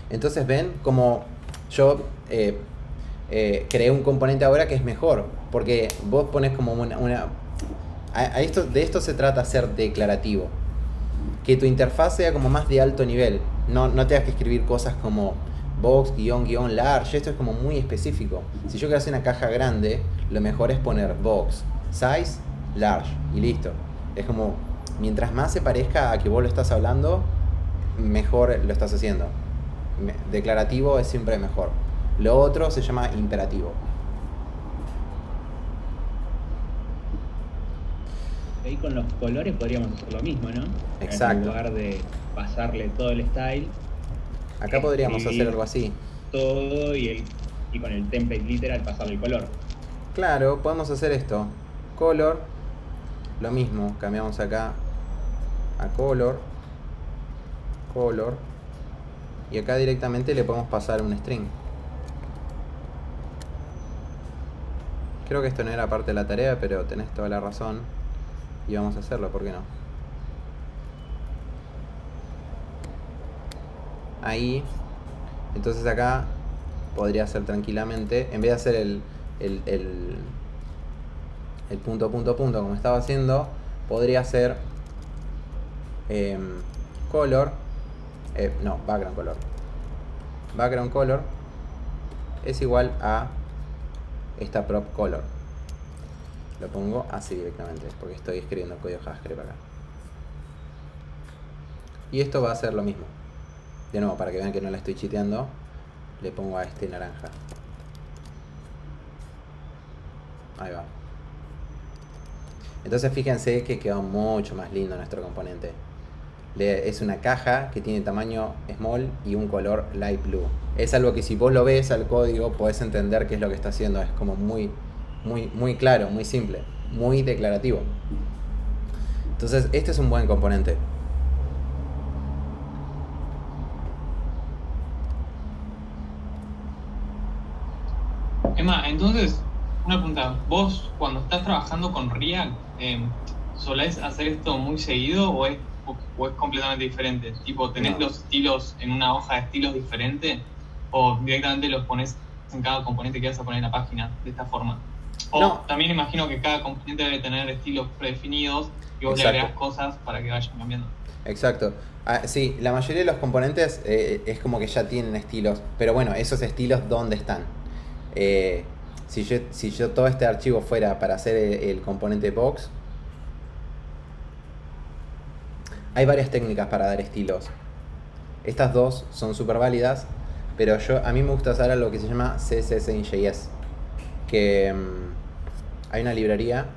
Entonces ven como yo creé un componente ahora que es mejor, porque vos pones como de esto se trata, ser declarativo, que tu interfaz sea como más de alto nivel, no tengas que escribir cosas como box, guión, large. Esto es como muy específico. Si yo quiero hacer una caja grande, lo mejor es poner box, size, large y listo. Es como, mientras más se parezca a que vos lo estás hablando, mejor lo estás haciendo. Declarativo es siempre mejor. Lo otro se llama imperativo. Ahí con los colores podríamos hacer lo mismo, ¿no? Exacto. En lugar de pasarle todo el style, acá podríamos hacer algo así. Todo y con el template literal pasarle el color. Claro, podemos hacer esto. Color, lo mismo, cambiamos acá a color, y acá directamente le podemos pasar un string. Creo que esto no era parte de la tarea, pero tenés toda la razón y vamos a hacerlo, ¿por qué no? Ahí, entonces acá podría ser tranquilamente, en vez de hacer el punto como estaba haciendo, podría ser color, no, background color es igual a esta prop color. Lo pongo así directamente porque estoy escribiendo código JavaScript acá, y esto va a ser lo mismo. De nuevo, para que vean que no la estoy cheateando, le pongo a este naranja. Ahí va. Entonces fíjense que quedó mucho más lindo nuestro componente. Es una caja que tiene tamaño small y un color light blue. Es algo que si vos lo ves al código podés entender qué es lo que está haciendo. Es como muy claro, muy simple, muy declarativo. Entonces este es un buen componente. Emma, entonces, una pregunta. ¿Vos cuando estás trabajando con React, solés hacer esto muy seguido o es completamente diferente? Tipo, ¿tenés los estilos en una hoja de estilos diferente o directamente los pones en cada componente que vas a poner en la página de esta forma? O también imagino que cada componente debe tener estilos predefinidos y vos le agregás cosas para que vayan cambiando. Exacto. Sí, la mayoría de los componentes es como que ya tienen estilos, pero bueno, esos estilos ¿dónde están? Si yo todo este archivo fuera para hacer el componente box, hay varias técnicas para dar estilos. Estas dos son súper válidas, pero a mí me gusta usar algo que se llama CSS in JS, que hay una librería.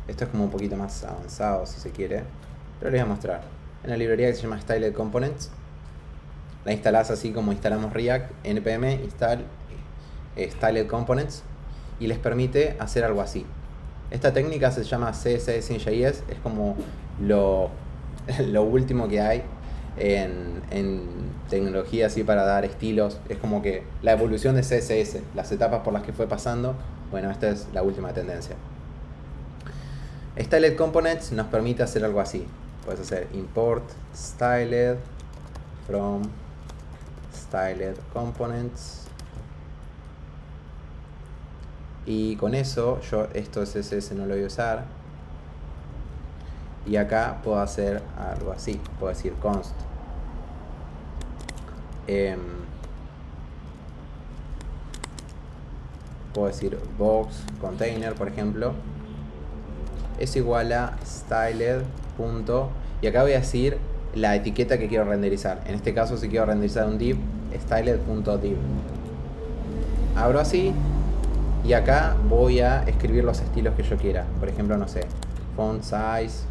Esto es como un poquito más avanzado si se quiere, pero les voy a mostrar. Hay una librería que se llama Styled Components. La instalás así como instalamos React, npm install Styled Components, y les permite hacer algo así. Esta técnica se llama CSS in JS, es como lo último que hay en tecnología así para dar estilos. Es como que la evolución de CSS, las etapas por las que fue pasando. Bueno, esta es la última tendencia. Styled Components nos permite hacer algo así. Puedes hacer import styled from Styled Components, y con eso yo esto de CSS no lo voy a usar, y acá puedo hacer algo así. Puedo decir const puedo decir box container, por ejemplo, es igual a styled. Y acá voy a decir la etiqueta que quiero renderizar. En este caso, si quiero renderizar un div, styled.div. Abro así y acá voy a escribir los estilos que yo quiera. Por ejemplo, no sé, font size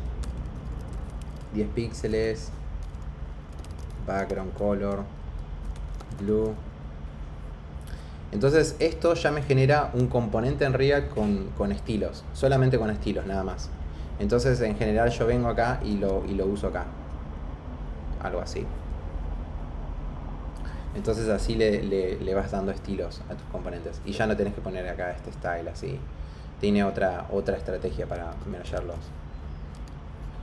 10 píxeles, background color blue. Entonces esto ya me genera un componente en React con estilos, solamente con estilos nada más. Entonces en general yo vengo acá y lo uso acá, algo así. Entonces así le vas dando estilos a tus componentes y ya no tenés que poner acá este style así. Tiene otra estrategia para mergearlos,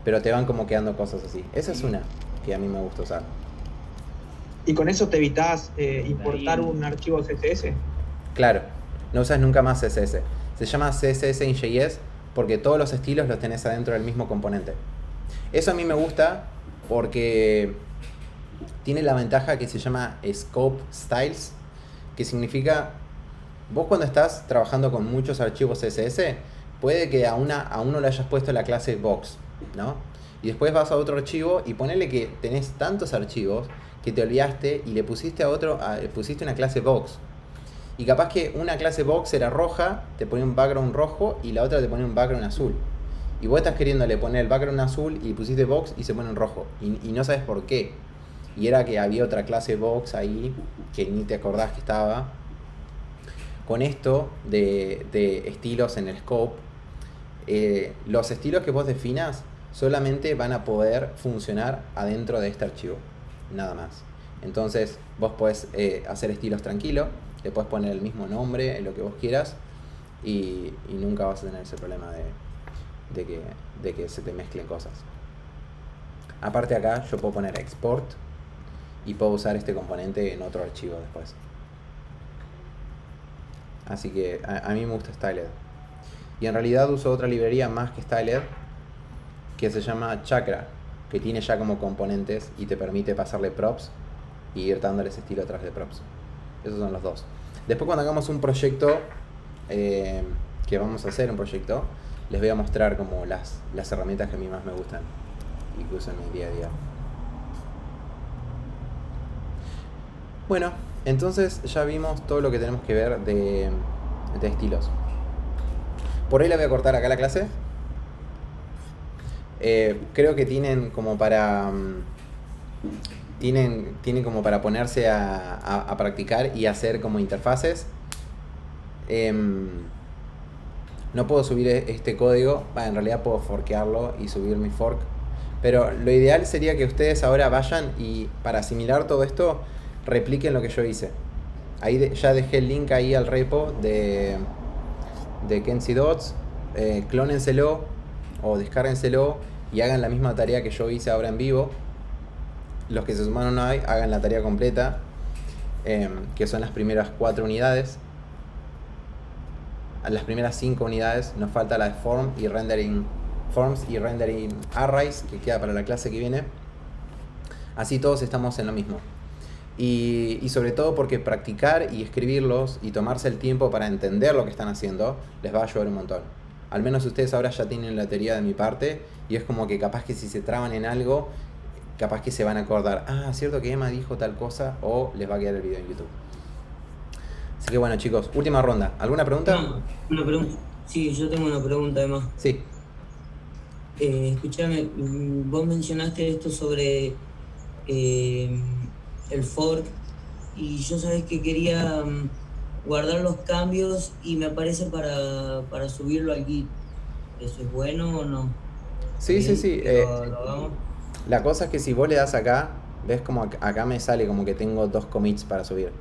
pero te van como quedando cosas así. Esa es una que a mí me gusta usar. ¿Y con eso te evitás importar un archivo CSS? Claro, no usas nunca más CSS. Se llama CSS in JS porque todos los estilos los tenés adentro del mismo componente. Eso a mí me gusta porque tiene la ventaja que se llama Scope Styles, que significa, vos cuando estás trabajando con muchos archivos CSS, puede que a uno le hayas puesto la clase box, ¿no? Y después vas a otro archivo y ponele que tenés tantos archivos que te olvidaste y le pusiste a otro, pusiste una clase box. Y capaz que una clase box era roja, te ponía un background rojo y la otra te ponía un background azul. Y vos estás queriéndole poner el background azul y pusiste box y se pone en rojo. Y no sabes por qué. Y era que había otra clase box ahí que ni te acordás que estaba. Con esto de estilos en el scope, los estilos que vos definas solamente van a poder funcionar adentro de este archivo. Nada más. Entonces vos podés hacer estilos tranquilo, le podés poner el mismo nombre, lo que vos quieras, y nunca vas a tener ese problema de que se te mezclen cosas. Aparte acá yo puedo poner export y puedo usar este componente en otro archivo después. Así que a mí me gusta Styled. Y en realidad uso otra librería más que Styled, que se llama Chakra, que tiene ya como componentes y te permite pasarle props y ir dándoles estilo atrás de props. Esos son los dos. Después cuando hagamos un proyecto, que vamos a hacer un proyecto, les voy a mostrar como las herramientas que a mí más me gustan y que uso en mi día a día. Bueno, entonces ya vimos todo lo que tenemos que ver de estilos. Por ahí la voy a cortar acá la clase. Creo que tienen como para tienen como para ponerse a practicar y hacer como interfaces. No puedo subir este código, en realidad puedo forkearlo y subir mi fork, pero lo ideal sería que ustedes ahora vayan y para asimilar todo esto repliquen lo que yo hice. Ahí ya dejé el link ahí al repo de Kenzie Dots. Clónenselo o descárguenselo y hagan la misma tarea que yo hice ahora en vivo. Los que se sumaron hoy, hagan la tarea completa, que son las primeras 4 unidades. A las primeras 5 unidades nos falta la de forms y rendering arrays, que queda para la clase que viene. Así todos estamos en lo mismo. Y sobre todo porque practicar y escribirlos y tomarse el tiempo para entender lo que están haciendo les va a ayudar un montón. Al menos ustedes ahora ya tienen la teoría de mi parte y es como que capaz que si se traban en algo, capaz que se van a acordar, cierto que Emma dijo tal cosa, o les va a quedar el video en YouTube. Así que bueno, chicos, última ronda. ¿Alguna pregunta? No, una pregunta. Sí, yo tengo una pregunta además. Sí. Escúchame, vos mencionaste esto sobre el fork y yo sabés que quería guardar los cambios y me aparece para subirlo al Git. ¿Eso es bueno o no? Sí, sí. ¿Lo hagamos? La cosa es que si vos le das acá, ves como acá me sale como que tengo 2 commits para subir.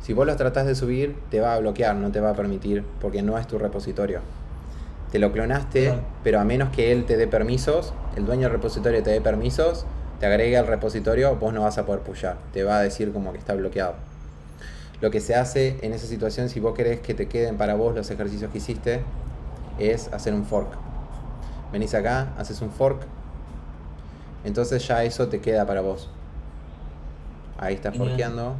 Si vos los tratás de subir, te va a bloquear, no te va a permitir, porque no es tu repositorio. Te lo clonaste, claro. Pero a menos que él te dé permisos, el dueño del repositorio te dé permisos, te agregue al repositorio, vos no vas a poder pushar. Te va a decir como que está bloqueado. Lo que se hace en esa situación, si vos querés que te queden para vos los ejercicios que hiciste, es hacer un fork. Venís acá, haces un fork, entonces ya eso te queda para vos. Ahí estás forkeando.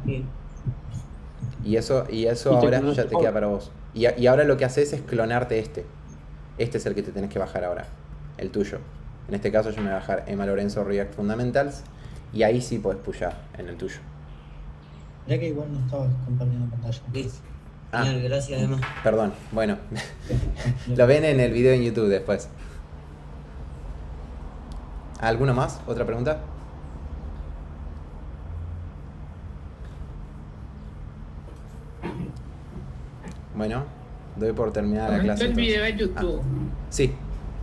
Y eso ahora ya te queda para vos. Y ahora lo que haces es clonarte este. Este es el que te tenés que bajar ahora, el tuyo. En este caso yo me voy a bajar Emma Lorenzo React Fundamentals y ahí sí podés pushear en el tuyo. Ya que igual no estabas compartiendo pantalla. Listo. Genial, gracias, Emma. Perdón, bueno. Lo ven en el video en YouTube después. ¿Alguno más? ¿Otra pregunta? Bueno, doy por terminada la clase. El entonces. video en YouTube. Sí.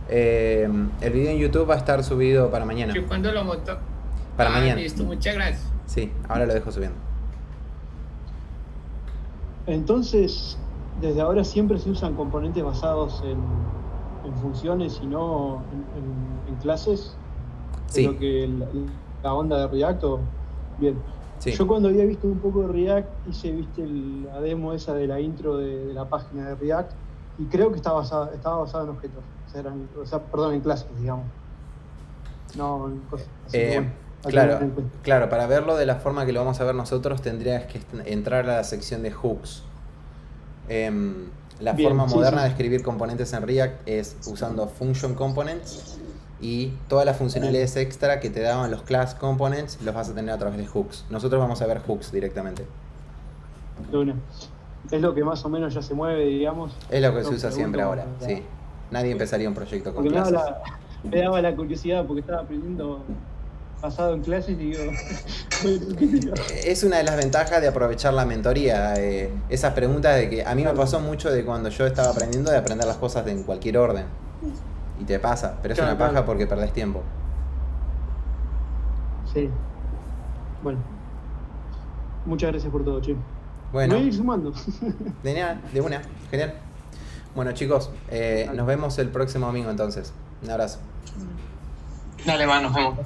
El video en YouTube va a estar subido para mañana. ¿Que cuándo lo montó? Para mañana. Listo, muchas gracias. Sí, ahora lo dejo subiendo. Entonces, desde ahora siempre se usan componentes basados en funciones y no en clases. Sí. Lo que la onda de React. Bien. Sí. Yo cuando había visto un poco de React viste la demo esa de la intro de la página de React y creo que estaba basado en objetos. O sea, perdón, en clases, digamos. No en cosas. Así que bueno, claro, para verlo de la forma que lo vamos a ver nosotros tendrías que entrar a la sección de hooks. La forma moderna de escribir componentes en React es usando function components y todas las funcionalidades extra que te daban los class components los vas a tener a través de hooks. Nosotros vamos a ver hooks directamente. Es lo que más o menos ya se mueve, digamos. Es lo que se usa siempre ahora, sí. Nadie empezaría un proyecto con porque clases. Me daba la curiosidad porque estaba aprendiendo basado en clases y digo... Es una de las ventajas de aprovechar la mentoría. Esas preguntas de que a mí me pasó mucho de cuando yo estaba aprendiendo de aprender las cosas en cualquier orden. Y te pasa, pero es una paja porque perdés tiempo. Sí. Bueno. Muchas gracias por todo, che. Bueno. Me voy a ir sumando. De una, genial. Bueno chicos, nos vemos el próximo domingo entonces. Un abrazo. Dale, man, nos vemos.